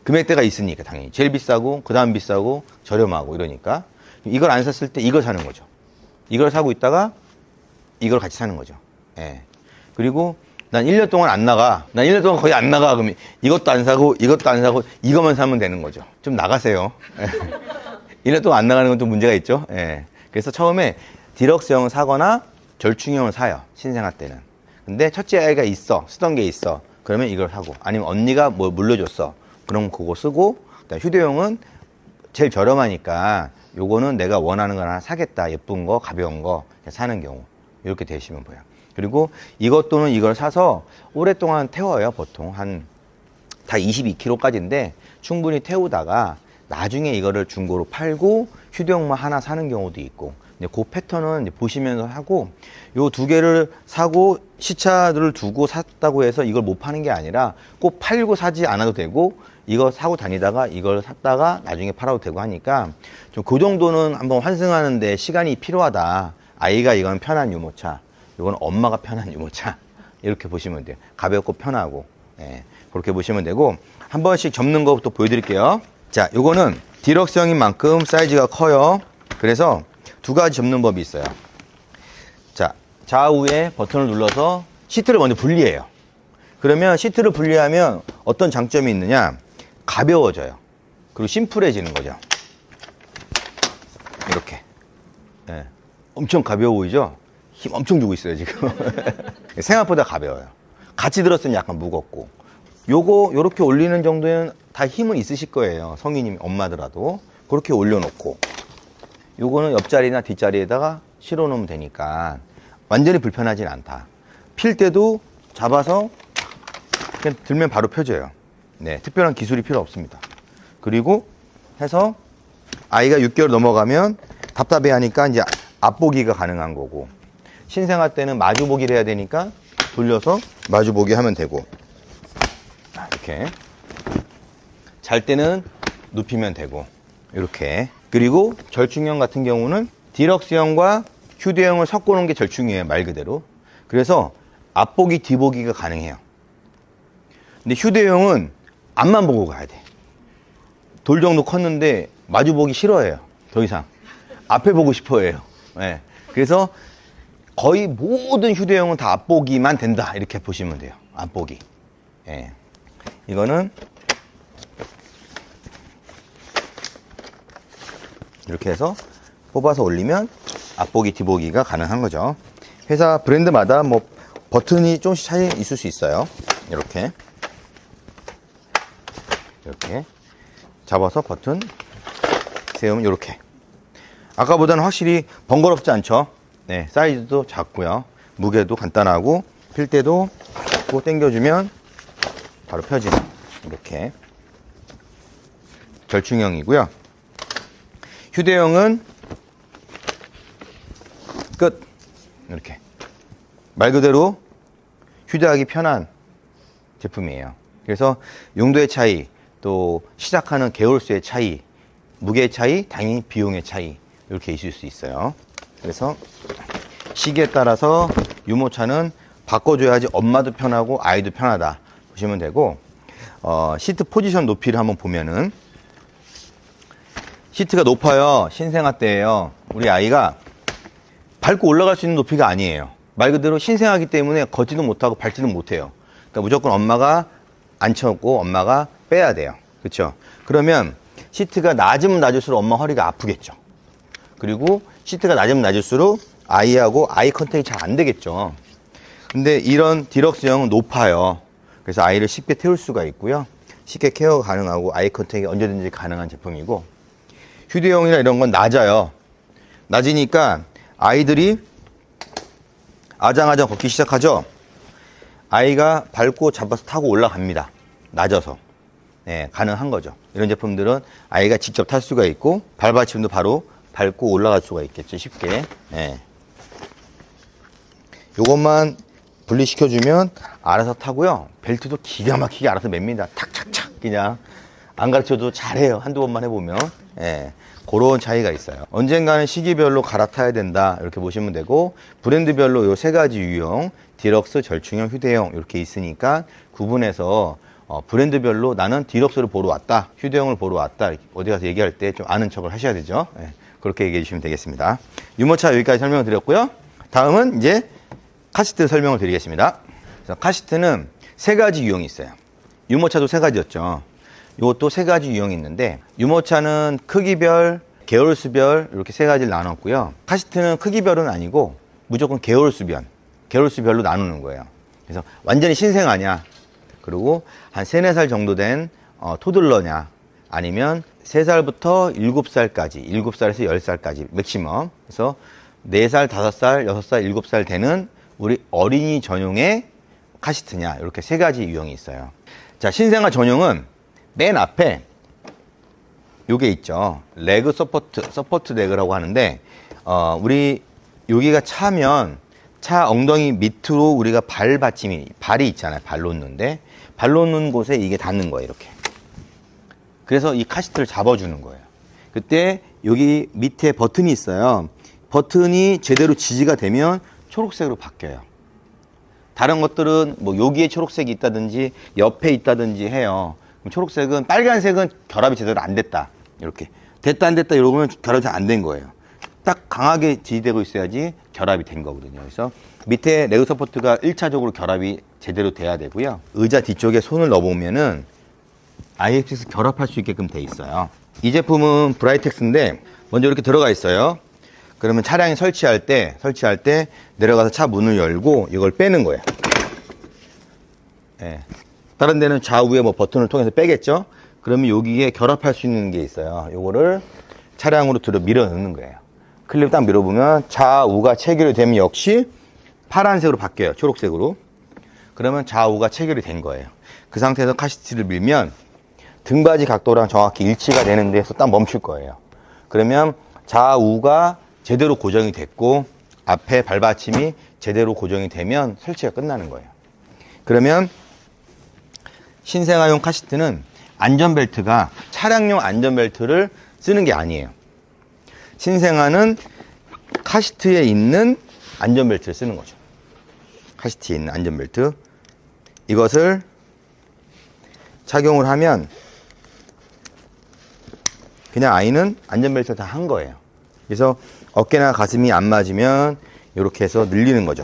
금액대가 있으니까 당연히. 제일 비싸고 그 다음 비싸고 저렴하고 이러니까 이걸 안 샀을 때 이걸 사는 거죠. 이걸 사고 있다가 이걸 같이 사는 거죠. 예. 그리고 난 1년 동안 안 나가. 난 1년 동안 거의 안 나가. 그러면 이것도 안 사고 이것도 안 사고 이것만 사면 되는 거죠. 좀 나가세요. 예. 1년 동안 안 나가는 건 좀 문제가 있죠. 예. 그래서 처음에 디럭스형을 사거나 절충형을 사요. 신생아 때는. 근데 첫째 아이가 있어. 쓰던 게 있어. 그러면 이걸 사고. 아니면 언니가 뭐 물려줬어. 그럼 그거 쓰고. 그다음에 휴대용은 제일 저렴하니까 요거는 내가 원하는 거 하나 사겠다. 예쁜 거, 가벼운 거 사는 경우. 이렇게 되시면 보여요. 그리고 이것 또는 이걸 사서 오랫동안 태워요. 보통 다 22kg까지인데 충분히 태우다가 나중에 이거를 중고로 팔고 휴대용만 하나 사는 경우도 있고. 근데 그 패턴은 이제 보시면서 하고, 요 2개를 사고 시차를 두고 샀다고 해서 이걸 못 파는 게 아니라 꼭 팔고 사지 않아도 되고, 이거 사고 다니다가 이걸 샀다가 나중에 팔아도 되고 하니까 좀 그 정도는 한번 환승하는데 시간이 필요하다. 아이가 이건 편한 유모차, 이건 엄마가 편한 유모차. 이렇게 보시면 돼요. 가볍고 편하고. 예, 그렇게 보시면 되고, 한 번씩 접는 것부터 보여드릴게요. 자, 요거는 디럭스형인 만큼 사이즈가 커요. 그래서 2가지 접는 법이 있어요. 자, 좌우에 버튼을 눌러서 시트를 먼저 분리해요. 그러면 시트를 분리하면 어떤 장점이 있느냐? 가벼워져요. 그리고 심플해지는 거죠. 이렇게. 예, 엄청 가벼워 보이죠? 힘 엄청 주고 있어요, 지금. 생각보다 가벼워요. 같이 들었으면 약간 무겁고. 요렇게 올리는 정도는 다 힘은 있으실 거예요. 성인이면 엄마더라도. 그렇게 올려놓고. 요거는 옆자리나 뒷자리에다가 실어 놓으면 되니까 완전히 불편하진 않다. 필 때도 잡아서 그냥 들면 바로 펴져요. 네, 특별한 기술이 필요 없습니다. 그리고 해서 아이가 6개월 넘어가면 답답해 하니까 이제 앞보기가 가능한 거고, 신생아 때는 마주보기를 해야 되니까 돌려서 마주보기 하면 되고, 이렇게 잘 때는 눕히면 되고, 이렇게. 그리고 절충형 같은 경우는 디럭스형과 휴대형을 섞어 놓은 게 절충이에요, 말 그대로. 그래서 앞보기 뒤보기가 가능해요. 근데 휴대형은 앞만 보고 가야 돼. 돌 정도 컸는데 마주보기 싫어해요. 더 이상 앞에 보고 싶어 해요. 네. 그래서 거의 모든 휴대용은 다 앞보기만 된다, 이렇게 보시면 돼요. 앞보기. 예. 이거는 이렇게 해서 뽑아서 올리면 앞보기 뒤보기가 가능한 거죠. 회사 브랜드마다 뭐 버튼이 조금씩 차이 있을 수 있어요. 이렇게 잡아서 버튼 세우면 이렇게. 아까보다는 확실히 번거롭지 않죠. 네, 사이즈도 작고요, 무게도 간단하고, 필 때도 꼭 당겨주면 바로 펴지는, 이렇게 절충형이고요. 휴대형은 끝. 이렇게 말 그대로 휴대하기 편한 제품이에요. 그래서 용도의 차이, 또 시작하는 개월수의 차이, 무게의 차이, 당연히 비용의 차이, 이렇게 있을 수 있어요. 그래서 시기에 따라서 유모차는 바꿔줘야지 엄마도 편하고 아이도 편하다 보시면 되고, 시트 포지션 높이를 한번 보면은, 시트가 높아요. 신생아 때예요. 우리 아이가 밟고 올라갈 수 있는 높이가 아니에요. 말 그대로 신생아기 때문에 걷지도 못하고 밟지도 못해요. 그러니까 무조건 엄마가 앉혀놓고 엄마가 빼야 돼요. 그렇죠? 그러면 시트가 낮으면 낮을수록 엄마 허리가 아프겠죠. 그리고 시트가 낮으면 낮을수록 아이하고 아이 컨택이 잘 안 되겠죠. 근데 이런 디럭스형은 높아요. 그래서 아이를 쉽게 태울 수가 있고요, 쉽게 케어가 가능하고 아이 컨택이 언제든지 가능한 제품이고, 휴대용이나 이런 건 낮아요. 낮으니까 아이들이 아장아장 걷기 시작하죠. 아이가 밟고 잡아서 타고 올라갑니다. 낮아서. 네, 가능한 거죠. 이런 제품들은 아이가 직접 탈 수가 있고, 발받침도 바로 밟고 올라갈 수가 있겠죠, 쉽게. 네. 요것만 분리시켜주면 알아서 타고요, 벨트도 기가 막히게 알아서 맵니다. 탁착착 그냥. 안 가르쳐도 잘해요, 한두 번만 해보면. 예, 그런 차이가 있어요. 언젠가는 시기별로 갈아타야 된다, 이렇게 보시면 되고, 브랜드별로 요 세 가지 유형, 디럭스, 절충형, 휴대형 이렇게 있으니까 구분해서 브랜드별로 나는 디럭스를 보러 왔다, 휴대형을 보러 왔다, 어디 가서 얘기할 때 좀 아는 척을 하셔야 되죠. 예, 그렇게 얘기해 주시면 되겠습니다. 유모차 여기까지 설명을 드렸고요. 다음은 이제 카시트 설명을 드리겠습니다. 그래서 카시트는 세 가지 유형이 있어요. 유모차도 세 가지였죠. 이것도 세 가지 유형이 있는데, 유모차는 크기별, 개월수별 이렇게 세 가지를 나눴고요. 카시트는 크기별은 아니고 무조건 개월수별로 나누는 거예요. 그래서 완전히 신생아냐, 그리고 한 3, 4살 정도 된 토들러냐, 아니면 3살부터 7살까지, 7살에서 10살까지 맥시멈. 그래서 4살, 5살, 6살, 7살 되는 우리 어린이 전용의 카시트냐, 이렇게 세 가지 유형이 있어요. 자, 신생아 전용은 맨 앞에 요게 있죠. 레그 서포트 레그라고 하는데, 우리 여기가 차면 차 엉덩이 밑으로 우리가 발이 있잖아요. 발 놓는데, 발 놓는 곳에 이게 닿는 거예요, 이렇게. 그래서 이 카시트를 잡아주는 거예요. 그때 여기 밑에 버튼이 있어요. 버튼이 제대로 지지가 되면 초록색으로 바뀌어요. 다른 것들은 뭐 여기에 초록색이 있다든지 옆에 있다든지 해요. 초록색은, 빨간색은 결합이 제대로 안 됐다, 이렇게 됐다 안 됐다 이러면 결합이 잘 안 된 거예요. 딱 강하게 지지되고 있어야지 결합이 된 거거든요. 그래서 밑에 레그 서포트가 1차적으로 결합이 제대로 돼야 되고요. 의자 뒤쪽에 손을 넣어보면은 IFX 결합할 수 있게끔 돼 있어요. 이 제품은 브라이텍스인데 먼저 이렇게 들어가 있어요. 그러면 차량에 설치할 때 내려가서 차 문을 열고 이걸 빼는 거예요. 예. 다른 데는 좌우에 뭐 버튼을 통해서 빼겠죠? 그러면 여기에 결합할 수 있는 게 있어요. 요거를 차량으로 밀어 넣는 거예요. 클립 딱 밀어보면 좌우가 체결이 되면 역시 파란색으로 바뀌어요. 초록색으로. 그러면 좌우가 체결이 된 거예요. 그 상태에서 카시트를 밀면 등받이 각도랑 정확히 일치가 되는 데서 딱 멈출 거예요. 그러면 좌우가 제대로 고정이 됐고 앞에 발받침이 제대로 고정이 되면 설치가 끝나는 거예요. 그러면 신생아용 카시트는 안전벨트가 차량용 안전벨트를 쓰는 게 아니에요. 신생아는 카시트에 있는 안전벨트를 쓰는 거죠. 카시트에 있는 안전벨트. 이것을 착용을 하면 그냥 아이는 안전벨트를 다 한 거예요. 그래서 어깨나 가슴이 안 맞으면 이렇게 해서 늘리는 거죠.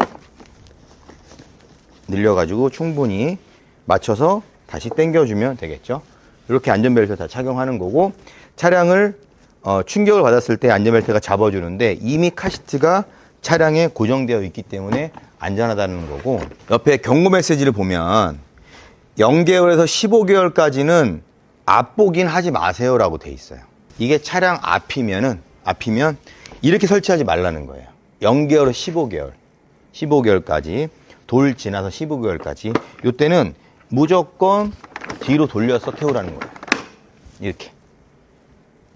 늘려가지고 충분히 맞춰서 다시 당겨주면 되겠죠. 이렇게 안전벨트 다 착용하는 거고, 차량을 충격을 받았을 때 안전벨트가 잡아주는데 이미 카시트가 차량에 고정되어 있기 때문에 안전하다는 거고, 옆에 경고 메시지를 보면 0개월에서 15개월까지는 앞보긴 하지 마세요 라고 돼 있어요. 이게 차량 앞이면 이렇게 설치하지 말라는 거예요. 0개월에서 15개월까지, 돌 지나서 15개월까지, 이때는 무조건 뒤로 돌려서 태우라는 거예요. 이렇게.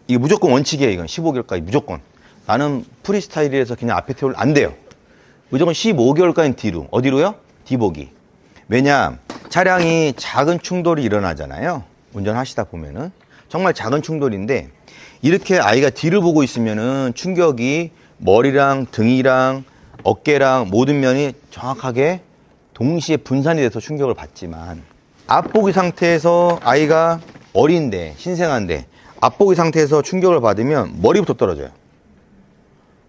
이게 무조건 원칙이에요. 이건 15개월까지 무조건. 나는 프리스타일이라서 그냥 앞에 태우면 안 돼요. 무조건 15개월까지는 뒤로. 어디로요? 뒤보기. 왜냐, 차량이 작은 충돌이 일어나잖아요. 운전하시다 보면은. 정말 작은 충돌인데, 이렇게 아이가 뒤를 보고 있으면은 충격이 머리랑 등이랑 어깨랑 모든 면이 정확하게 동시에 분산이 돼서 충격을 받지만, 앞보기 상태에서 아이가 어린데, 신생아인데, 앞보기 상태에서 충격을 받으면 머리부터 떨어져요.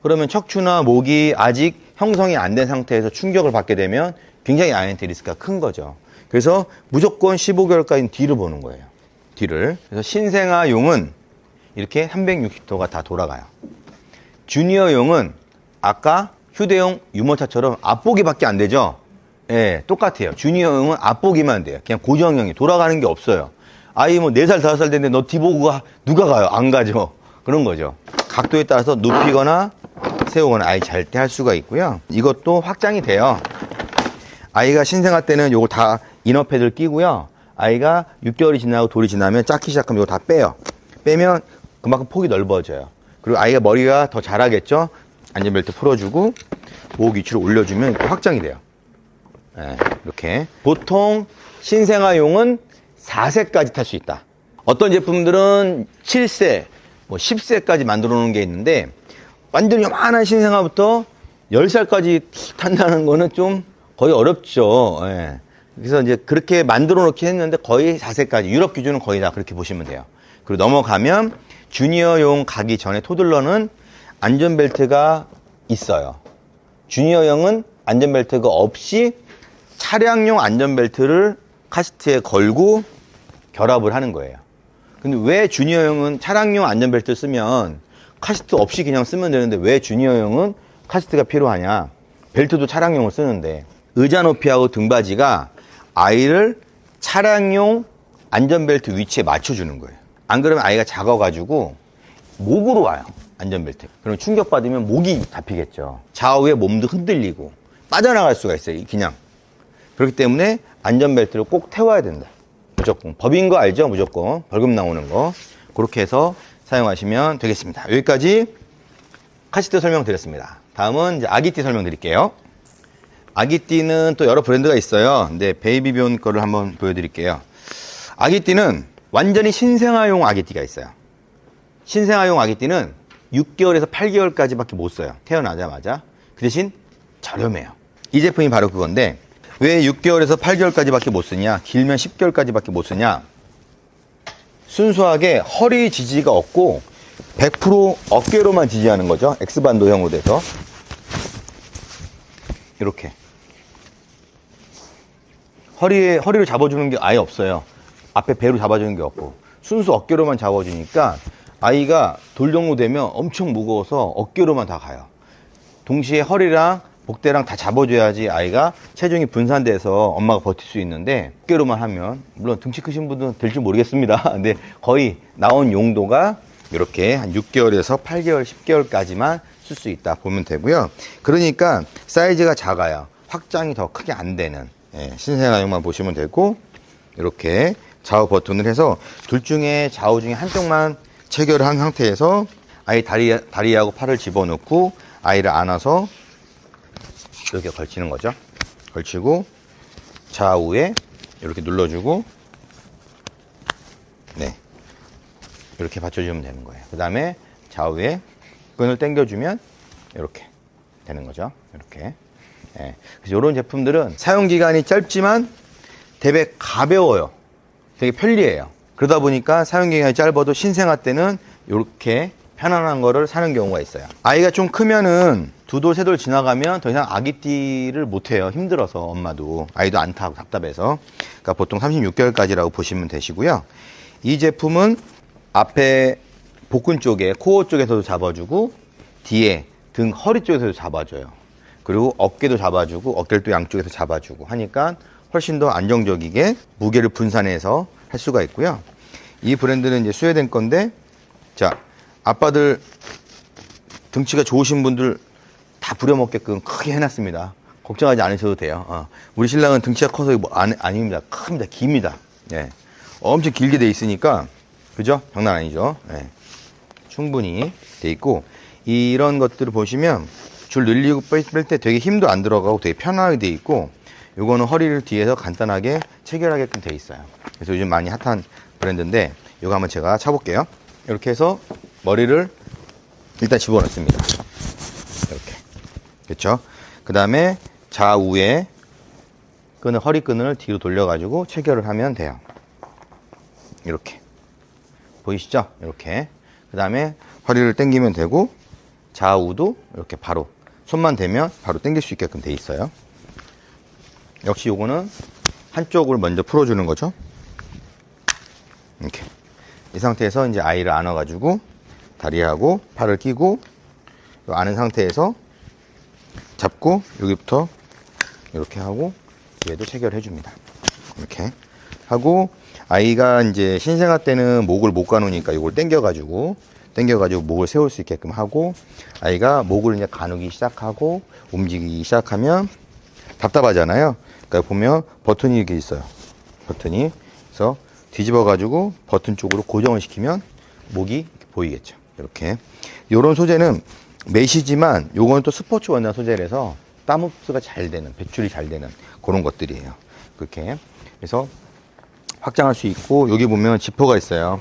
그러면 척추나 목이 아직 형성이 안 된 상태에서 충격을 받게 되면 굉장히 아이한테 리스크가 큰 거죠. 그래서 무조건 15개월까지는 뒤를 보는 거예요. 뒤를. 그래서 신생아용은 이렇게 360도가 다 돌아가요. 주니어용은 아까 휴대용 유모차처럼 앞보기밖에 안 되죠. 예, 똑같아요. 주니어용은 앞보기만 돼요. 그냥 고정형이 돌아가는 게 없어요. 아이 뭐 4살, 5살 됐는데 너 뒤보고 누가 가요? 안 가죠. 그런 거죠. 각도에 따라서 눕히거나 세우거나 아이 잘 때 할 수가 있고요. 이것도 확장이 돼요. 아이가 신생아 때는 요거 다 이너 패드를 끼고요. 아이가 6개월이 지나고 돌이 지나면 작기 시작하면 이거 다 빼요. 빼면 그만큼 폭이 넓어져요. 그리고 아이가 머리가 더 자라겠죠. 안전벨트 풀어주고 목 위치로 올려주면 이렇게 확장이 돼요. 네, 이렇게. 보통 신생아용은 4세까지 탈 수 있다. 어떤 제품들은 7세, 뭐 10세까지 만들어 놓은 게 있는데, 완전 요만한 신생아부터 10살까지 탄다는 거는 좀 거의 어렵죠. 예. 그래서 이제 그렇게 만들어 놓긴 했는데 거의 4세까지, 유럽 기준은 거의 다 그렇게 보시면 돼요. 그리고 넘어가면 주니어용 가기 전에 토들러는 안전벨트가 있어요. 주니어용은 안전벨트가 없이 차량용 안전벨트를 카시트에 걸고 결합을 하는 거예요. 근데 왜 주니어용은 차량용 안전벨트 쓰면 카시트 없이 그냥 쓰면 되는데 왜 주니어용은 카시트가 필요하냐? 벨트도 차량용을 쓰는데 의자 높이하고 등받이가 아이를 차량용 안전벨트 위치에 맞춰주는 거예요. 안 그러면 아이가 작아가지고 목으로 와요. 안전벨트. 그럼 충격받으면 목이 잡히겠죠. 좌우에 몸도 흔들리고 빠져나갈 수가 있어요. 그냥. 그렇기 때문에 안전벨트를 꼭 태워야 된다. 무조건. 법인 거 알죠? 무조건. 벌금 나오는 거. 그렇게 해서 사용하시면 되겠습니다. 여기까지 카시트 설명드렸습니다. 다음은 이제 아기띠 설명드릴게요. 아기띠는 또 여러 브랜드가 있어요. 근데 베이비비온 거를 한번 보여드릴게요. 아기띠는 완전히 신생아용 아기띠가 있어요. 신생아용 아기띠는 6개월에서 8개월까지밖에 못 써요. 태어나자마자. 그 대신 저렴해요. 이 제품이 바로 그건데, 왜 6개월에서 8개월까지밖에 못 쓰냐? 길면 10개월까지밖에 못 쓰냐? 순수하게 허리 지지가 없고 100% 어깨로만 지지하는 거죠. X반도형으로 돼서 이렇게 허리를 잡아주는 게 아예 없어요. 앞에 배로 잡아주는 게 없고 순수 어깨로만 잡아주니까 아이가 돌 정도 되면 엄청 무거워서 어깨로만 다 가요. 동시에 허리랑 복대랑 다 잡아줘야지 아이가 체중이 분산돼서 엄마가 버틸 수 있는데 어깨로만 하면, 물론 등치 크신 분들은 될지 모르겠습니다. 근데 거의 나온 용도가 이렇게 한 6개월에서 8개월, 10개월까지만 쓸 수 있다 보면 되고요. 그러니까 사이즈가 작아요. 확장이 더 크게 안 되는 신생아용만 보시면 되고, 이렇게 좌우 버튼을 해서 둘 중에 좌우 중에 한쪽만 체결을 한 상태에서 아이 다리하고 팔을 집어넣고 아이를 안아서 이렇게 걸치는 거죠. 걸치고 좌우에 이렇게 눌러주고 네 이렇게 받쳐주면 되는 거예요. 그 다음에 좌우에 끈을 당겨주면 이렇게 되는 거죠. 이렇게. 예. 그래서 이런 제품들은 사용 기간이 짧지만 되게 가벼워요. 되게 편리해요. 그러다 보니까 사용 기간이 짧아도 신생아 때는 이렇게 편안한 거를 사는 경우가 있어요. 아이가 좀 크면은 2돌, 3돌 지나가면 더 이상 아기띠를 못해요. 힘들어서 엄마도. 아이도 안 타고 답답해서. 그러니까 보통 36개월까지라고 보시면 되시고요. 이 제품은 앞에 복근 쪽에 코어 쪽에서도 잡아주고 뒤에 등 허리 쪽에서도 잡아줘요. 그리고 어깨도 잡아주고 어깨를 또 양쪽에서 잡아주고 하니까 훨씬 더 안정적이게 무게를 분산해서 할 수가 있고요. 이 브랜드는 이제 스웨덴 건데, 자, 아빠들 등치가 좋으신 분들 다 부려먹게끔 크게 해놨습니다. 걱정하지 않으셔도 돼요. 우리 신랑은 등치가 커서 뭐 아닙니다. 큽니다. 깁니다. 예. 엄청 길게 돼 있으니까, 그죠? 장난 아니죠? 예. 충분히 돼 있고, 이런 것들을 보시면 줄 늘리고 뺄 때 되게 힘도 안 들어가고 되게 편하게 돼 있고, 요거는 허리를 뒤에서 간단하게 체결하게끔 돼 있어요. 그래서 요즘 많이 핫한 브랜드인데, 요거 한번 제가 차볼게요. 이렇게 해서 머리를 일단 집어넣습니다. 이렇게. 그렇죠? 그 다음에 좌우에 허리끈을 뒤로 돌려가지고 체결을 하면 돼요. 이렇게. 보이시죠? 이렇게. 그 다음에 허리를 당기면 되고, 좌우도 이렇게 바로 손만 대면 바로 당길 수 있게끔 돼 있어요. 역시 요거는 한쪽을 먼저 풀어주는 거죠. 이렇게. 이 상태에서 이제 아이를 안아가지고 다리하고 팔을 끼고 안은 상태에서 잡고 여기부터 이렇게 하고 뒤에도 체결해 줍니다. 이렇게 하고 아이가 이제 신생아 때는 목을 못 가누니까 이걸 당겨가지고 목을 세울 수 있게끔 하고 아이가 목을 이제 가누기 시작하고 움직이기 시작하면 답답하잖아요. 그러니까 보면 버튼이 이렇게 있어요. 버튼이. 그래서 뒤집어 가지고 버튼 쪽으로 고정을 시키면 목이 이렇게 보이겠죠. 이렇게. 요런 소재는 메시지만 요거는 또 스포츠 원단 소재라서 땀 흡수가 잘 되는, 배출이 잘 되는 그런 것들이에요. 그렇게. 그래서 확장할 수 있고 여기 보면 지퍼가 있어요.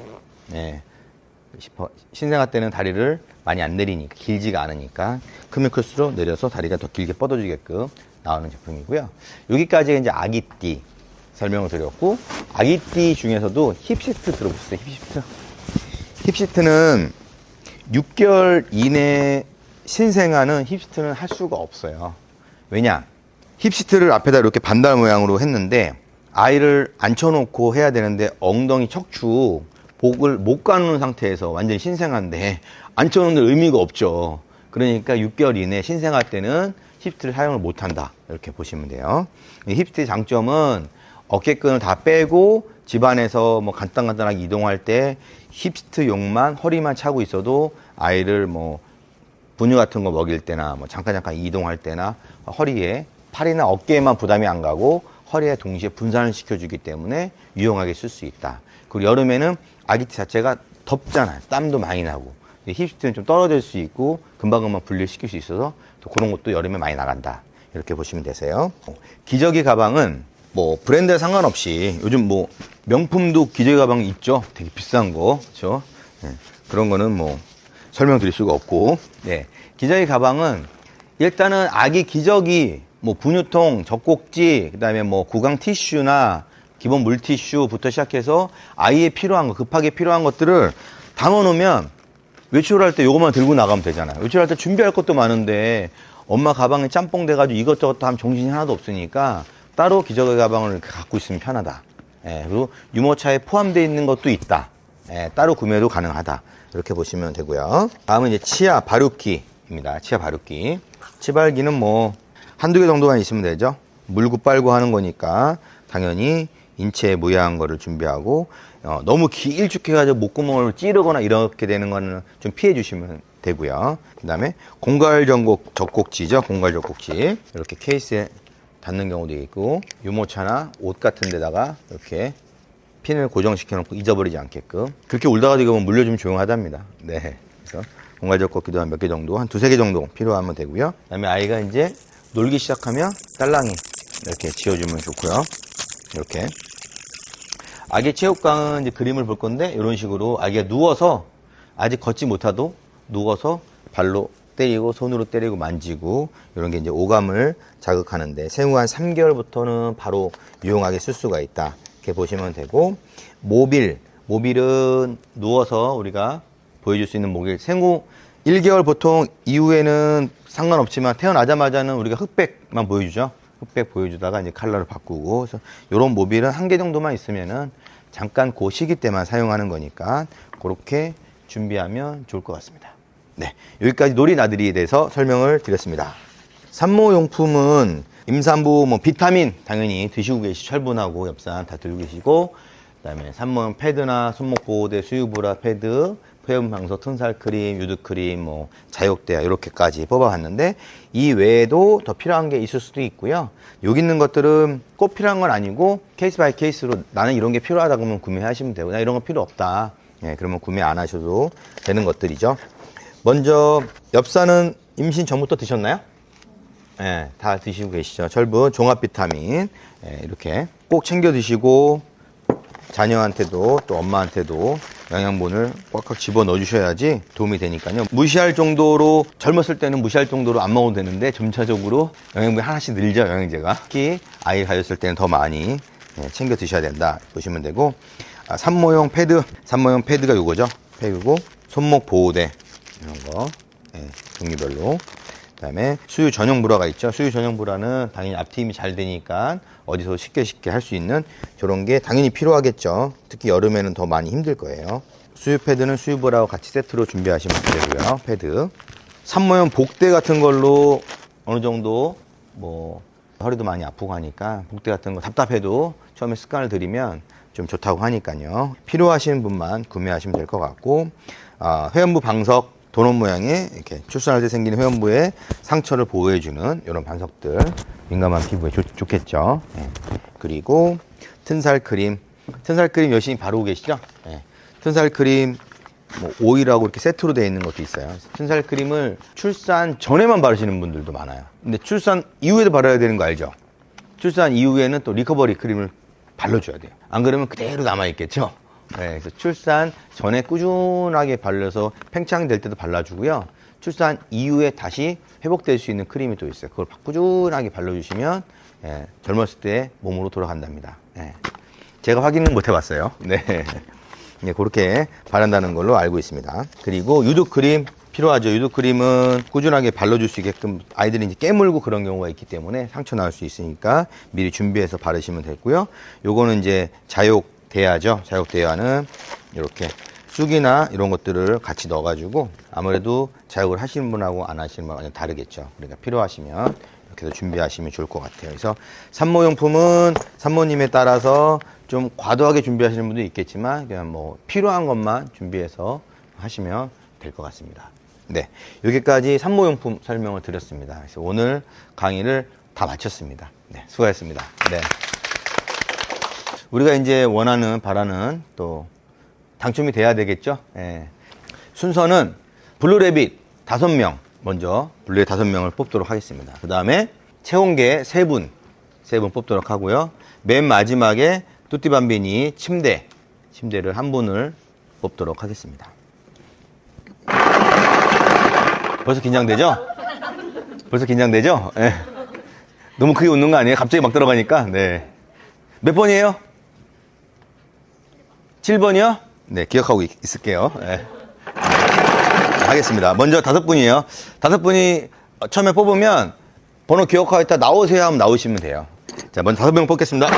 네. 신생아 때는 다리를 많이 안 내리니까, 길지가 않으니까 크면 클수록 내려서 다리가 더 길게 뻗어지게끔 나오는 제품이고요. 여기까지 이제 아기띠 설명을 드렸고, 아기띠 중에서도 힙시트 들어보셨어요? 힙시트? 힙시트는 6개월 이내 신생아는 힙시트는 할 수가 없어요. 왜냐? 힙시트를 앞에다 이렇게 반달 모양으로 했는데 아이를 앉혀놓고 해야 되는데 엉덩이 척추 복을 못 가누는 상태에서 완전히 신생아인데 앉혀놓는 데 의미가 없죠. 그러니까 6개월 이내 신생아 때는 힙스트를 사용을 못한다. 이렇게 보시면 돼요. 이 힙스트의 장점은 어깨끈을 다 빼고 집안에서 뭐 간단하게 이동할 때 힙스트용만 허리만 차고 있어도 아이를 뭐 분유 같은 거 먹일 때나 뭐 잠깐 이동할 때나 허리에 팔이나 어깨에만 부담이 안 가고 허리에 동시에 분산을 시켜주기 때문에 유용하게 쓸 수 있다. 그리고 여름에는 아기티 자체가 덥잖아요. 땀도 많이 나고. 힙스트는 좀 떨어질 수 있고 금방금방 분리시킬 수 있어서 또 그런 것도 여름에 많이 나간다. 이렇게 보시면 되세요. 기저귀 가방은 뭐 브랜드에 상관없이 요즘 뭐 명품도 기저귀 가방 있죠. 되게 비싼 거. 그렇죠? 네. 그런 거는 뭐 설명드릴 수가 없고. 네. 기저귀 가방은 일단은 아기 기저귀, 뭐 분유통, 젖꼭지, 그다음에 뭐 구강 티슈나 기본 물티슈부터 시작해서 아이에 필요한 거, 급하게 필요한 것들을 담아놓으면 외출할 때 요것만 들고 나가면 되잖아요. 외출할 때 준비할 것도 많은데 엄마 가방에 짬뽕 돼가지고 이것저것 하면 정신이 하나도 없으니까 따로 기저귀 가방을 이렇게 갖고 있으면 편하다. 예, 그리고 유모차에 포함되어 있는 것도 있다. 예, 따로 구매도 가능하다. 이렇게 보시면 되고요. 다음은 이제 치아 발육기입니다. 치아 발육기. 치발기는 뭐 한두 개 정도만 있으면 되죠. 물고 빨고 하는 거니까 당연히 인체에 무해한 거를 준비하고 너무 길쭉해가지고 목구멍을 찌르거나 이렇게 되는 거는 좀 피해 주시면 되고요. 그 다음에 공갈 젖꼭지죠. 공갈 젖꼭지. 이렇게 케이스에 닿는 경우도 있고 유모차나 옷 같은 데다가 이렇게 핀을 고정시켜 놓고 잊어버리지 않게끔. 그렇게 울다가도 이거 물려주면 조용하답니다. 네. 그래서 공갈적 걷기도 한 몇 개 정도, 한 두세 개 정도 필요하면 되고요. 그다음에 아이가 이제 놀기 시작하면 딸랑이 이렇게 지어주면 좋고요. 이렇게. 아기 체육강은 이제 그림을 볼 건데, 이런 식으로 아기가 누워서, 아직 걷지 못하도 누워서 발로 때리고, 손으로 때리고, 만지고, 이런 게 이제 오감을 자극하는데, 생후 한 3개월부터는 바로 유용하게 쓸 수가 있다. 이렇게 보시면 되고, 모빌은 누워서 우리가 보여줄 수 있는 모빌. 생후 1개월 보통 이후에는 상관없지만, 태어나자마자는 우리가 흑백만 보여주죠. 흑백 보여주다가 이제 컬러를 바꾸고, 그래서 이런 모빌은 한 개 정도만 있으면은 잠깐 그 시기 때만 사용하는 거니까 그렇게 준비하면 좋을 것 같습니다. 네, 여기까지 놀이나들이에 대해서 설명을 드렸습니다. 산모용품은 임산부 뭐 비타민 당연히 드시고 계시고, 철분하고 엽산 다 들고 계시고, 그다음에 산모용 패드나 손목 보호대, 수유브라 패드, 폐음방석, 튼살크림, 유드크림, 뭐 자욕대야 이렇게까지 뽑아봤는데, 이 외에도 더 필요한 게 있을 수도 있고요. 여기 있는 것들은 꼭 필요한 건 아니고 케이스 바이 케이스로 나는 이런 게 필요하다 그러면 구매하시면 되고, 나 이런 거 필요 없다, 예, 그러면 구매 안 하셔도 되는 것들이죠. 먼저 엽산은 임신 전부터 드셨나요? 예, 다 드시고 계시죠. 철분, 종합 비타민, 예, 이렇게 꼭 챙겨 드시고, 자녀한테도 또 엄마한테도 영양분을 꽉꽉 집어 넣어 주셔야지 도움이 되니까요. 무시할 정도로, 젊었을 때는 무시할 정도로 안 먹어도 되는데 점차적으로 영양분이 하나씩 늘죠, 영양제가. 특히 아이 가졌을 때는 더 많이 챙겨 드셔야 된다 보시면 되고, 산모용 패드가 요거죠. 패드고, 손목 보호대 이런 거, 종류별로. 그다음에 수유 전용 브라가 있죠. 수유 전용 브라는 당연히 앞트임이 잘 되니까 어디서 쉽게 할 수 있는 저런 게 당연히 필요하겠죠. 특히 여름에는 더 많이 힘들 거예요. 수유 패드는 수유 브라와 같이 세트로 준비하시면 되고요. 패드. 산모용 복대 같은 걸로 어느 정도 뭐 허리도 많이 아프고 하니까 복대 같은 거 답답해도 처음에 습관을 들이면 좀 좋다고 하니까요. 필요하신 분만 구매하시면 될 것 같고, 회원부 방석, 도넛 모양의 이렇게 출산할 때 생기는 회원부의 상처를 보호해주는 이런 반석들, 민감한 피부에 좋겠죠. 예. 그리고 튼살 크림 열심히 바르고 계시죠? 예. 튼살 크림 뭐 오일하고 이렇게 세트로 되어 있는 것도 있어요. 튼살 크림을 출산 전에만 바르시는 분들도 많아요. 근데 출산 이후에도 바르야 되는 거 알죠? 출산 이후에는 또 리커버리 크림을 발라줘야 돼요. 안 그러면 그대로 남아있겠죠? 네, 그래서 출산 전에 꾸준하게 발라서 팽창될 때도 발라주고요. 출산 이후에 다시 회복될 수 있는 크림이 또 있어요. 그걸 꾸준하게 발라주시면 젊었을 때 몸으로 돌아간답니다. 제가 확인은 못 해봤어요. 네. 그렇게 바른다는 걸로 알고 있습니다. 그리고 유두크림 필요하죠. 유두크림은 꾸준하게 발라줄 수 있게끔, 아이들이 이제 깨물고 그런 경우가 있기 때문에 상처 나올 수 있으니까 미리 준비해서 바르시면 되고요. 요거는 이제 자욕대야죠. 자욕대야는 이렇게 쑥이나 이런 것들을 같이 넣어가지고, 아무래도 자욕을 하시는 분하고 안 하시는 분하고 완전 다르겠죠. 그러니까 필요하시면 이렇게 해서 준비하시면 좋을 것 같아요. 그래서 산모용품은 산모님에 따라서 좀 과도하게 준비하시는 분도 있겠지만, 그냥 뭐 필요한 것만 준비해서 하시면 될 것 같습니다. 네, 여기까지 산모용품 설명을 드렸습니다. 그래서 오늘 강의를 다 마쳤습니다. 네, 수고하셨습니다. 네. 우리가 이제 원하는, 바라는 또 당첨이 돼야 되겠죠. 예. 순서는 블루래빗 5명, 먼저 블루의 5명을 뽑도록 하겠습니다. 그 다음에 체온계 3분 뽑도록 하고요. 맨 마지막에 뚜띠밤비니 침대를 1분을 뽑도록 하겠습니다. 벌써 긴장되죠? 예. 너무 크게 웃는 거 아니에요? 갑자기 막 들어가니까. 네. 몇 번이에요? 7번이요? 네, 기억하고 있을게요. 네. 하겠습니다. 먼저 5분이에요. 5분이 처음에 뽑으면 번호 기억하고 있다 나오세요 하면 나오시면 돼요. 자, 먼저 5명 뽑겠습니다.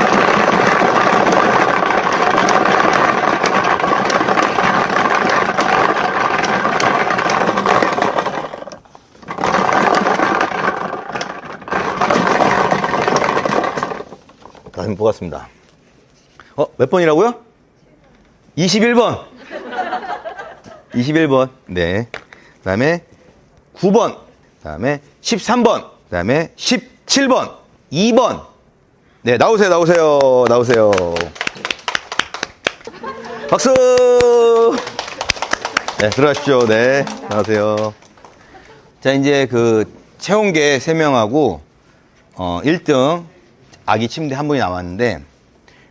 다섯 뽑았습니다. 몇 번이라고요? 21번. 21번. 네. 그 다음에 9번. 그 다음에 13번. 그 다음에 17번. 2번. 네, 나오세요. 박수! 네, 들어가십시오. 네, 안녕하세요. 자, 이제 그 체온계 3명하고 1등 아기 침대 한 분이 남았는데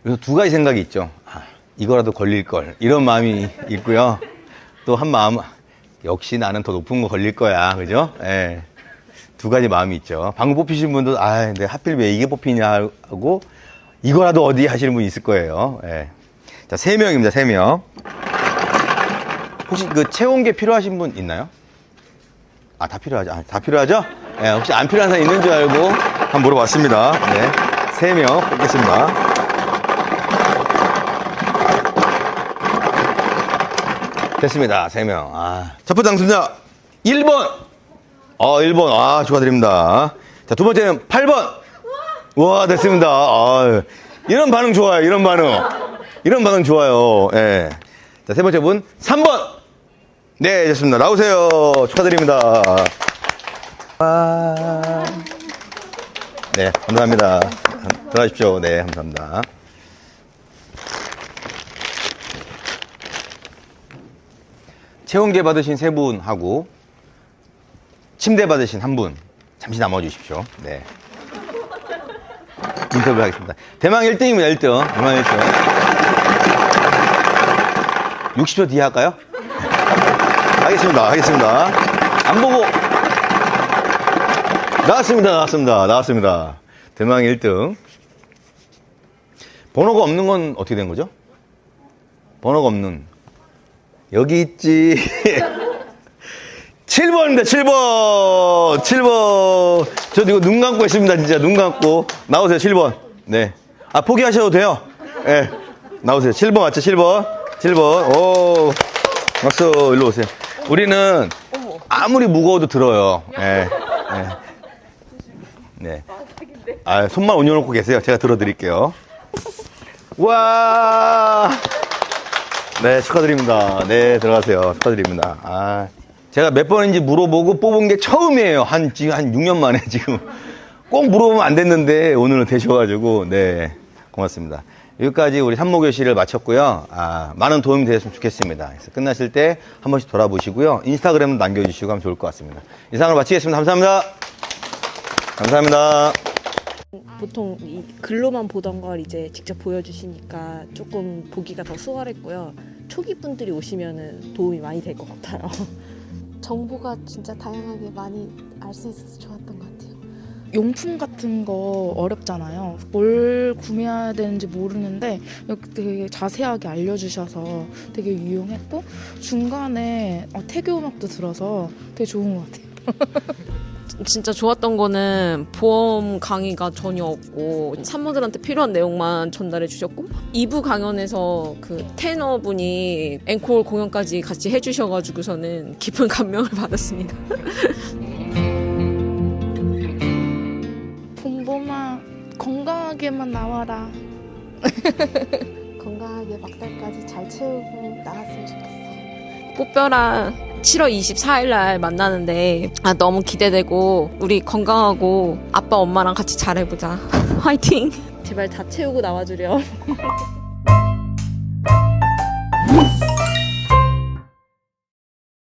여기서 두 가지 생각이 있죠. 아, 이거라도 걸릴 걸 이런 마음이 있고요. 또 한 마음, 역시 나는 더 높은 거 걸릴 거야, 그죠? 예. 두 가지 마음이 있죠. 방금 뽑히신 분도 아, 근데 하필 왜 이게 뽑히냐 하고 이거라도 어디 하시는 분이 있을 거예요. 예. 자, 3명입니다. 3명. 혹시 그 체온계 필요하신 분 있나요? 아, 다 필요하죠. 아, 다 필요하죠? 예, 혹시 안 필요한 사람 있는 줄 알고 한번 물어봤습니다. 네. 3명 뽑겠습니다. 됐습니다. 3명. 아, 첫 번째 당첨자 1번. 1번. 아, 축하드립니다. 자, 두 번째는 8번. 와, 됐습니다. 아, 이런 반응 좋아요. 이런 반응. 이런 반응 좋아요. 예. 자, 세 번째 분 3번. 네, 됐습니다. 나오세요. 축하드립니다. 와. 네, 감사합니다. 들어가십시오. 네, 감사합니다. 체온계 받으신 3분하고 침대 받으신 1분 잠시 남아주십시오. 네. 인터뷰 하겠습니다. 대망 1등입니다. 1등. 대망 1등. 60초 뒤에 할까요? 하겠습니다. 안 보고. 나왔습니다. 대망 1등. 번호가 없는 건 어떻게 된 거죠? 번호가 없는. 여기 있지. 7번입니다. 7번. 저 이거 눈 감고 있습니다. 진짜 눈 감고. 나오세요. 7번. 네. 아, 포기하셔도 돼요. 예. 네. 나오세요. 7번 맞죠? 7번. 오. 박수. 일로 오세요. 우리는 아무리 무거워도 들어요. 예. 네. 아, 손만 올려놓고 계세요. 제가 들어드릴게요. 와. 네, 축하드립니다. 네, 들어가세요. 축하드립니다. 아, 제가 몇 번인지 물어보고 뽑은 게 처음이에요. 지금 한 6년 만에 지금. 꼭 물어보면 안 됐는데 오늘은 되셔가지고, 네, 고맙습니다. 여기까지 우리 산모교실을 마쳤고요. 아, 많은 도움이 되셨으면 좋겠습니다. 그래서 끝나실 때 한 번씩 돌아보시고요. 인스타그램 남겨주시고 하면 좋을 것 같습니다. 이상으로 마치겠습니다. 감사합니다. 감사합니다. 보통 이 글로만 보던 걸 이제 직접 보여주시니까 조금 보기가 더 수월했고요. 초기 분들이 오시면은 도움이 많이 될 것 같아요. 정보가 진짜 다양하게 많이 알 수 있어서 좋았던 것 같아요. 용품 같은 거 어렵잖아요. 뭘 구매해야 되는지 모르는데 되게 자세하게 알려주셔서 되게 유용했고 중간에 태교 음악도 들어서 되게 좋은 것 같아요. 진짜 좋았던 거는 보험 강의가 전혀 없고 산모들한테 필요한 내용만 전달해 주셨고 2부 강연에서 그 테너분이 앵콜 공연까지 같이 해주셔가지고서는 깊은 감명을 받았습니다. 봄봄아 건강하게만 나와라. 건강하게 막달까지 잘 채우고 나갔으면 좋겠어. 꽃별아 7월 24일 날 만나는데 너무 기대되고 우리 건강하고 아빠 엄마랑 같이 잘해보자. 화이팅! 제발 다 채우고 나와주렴.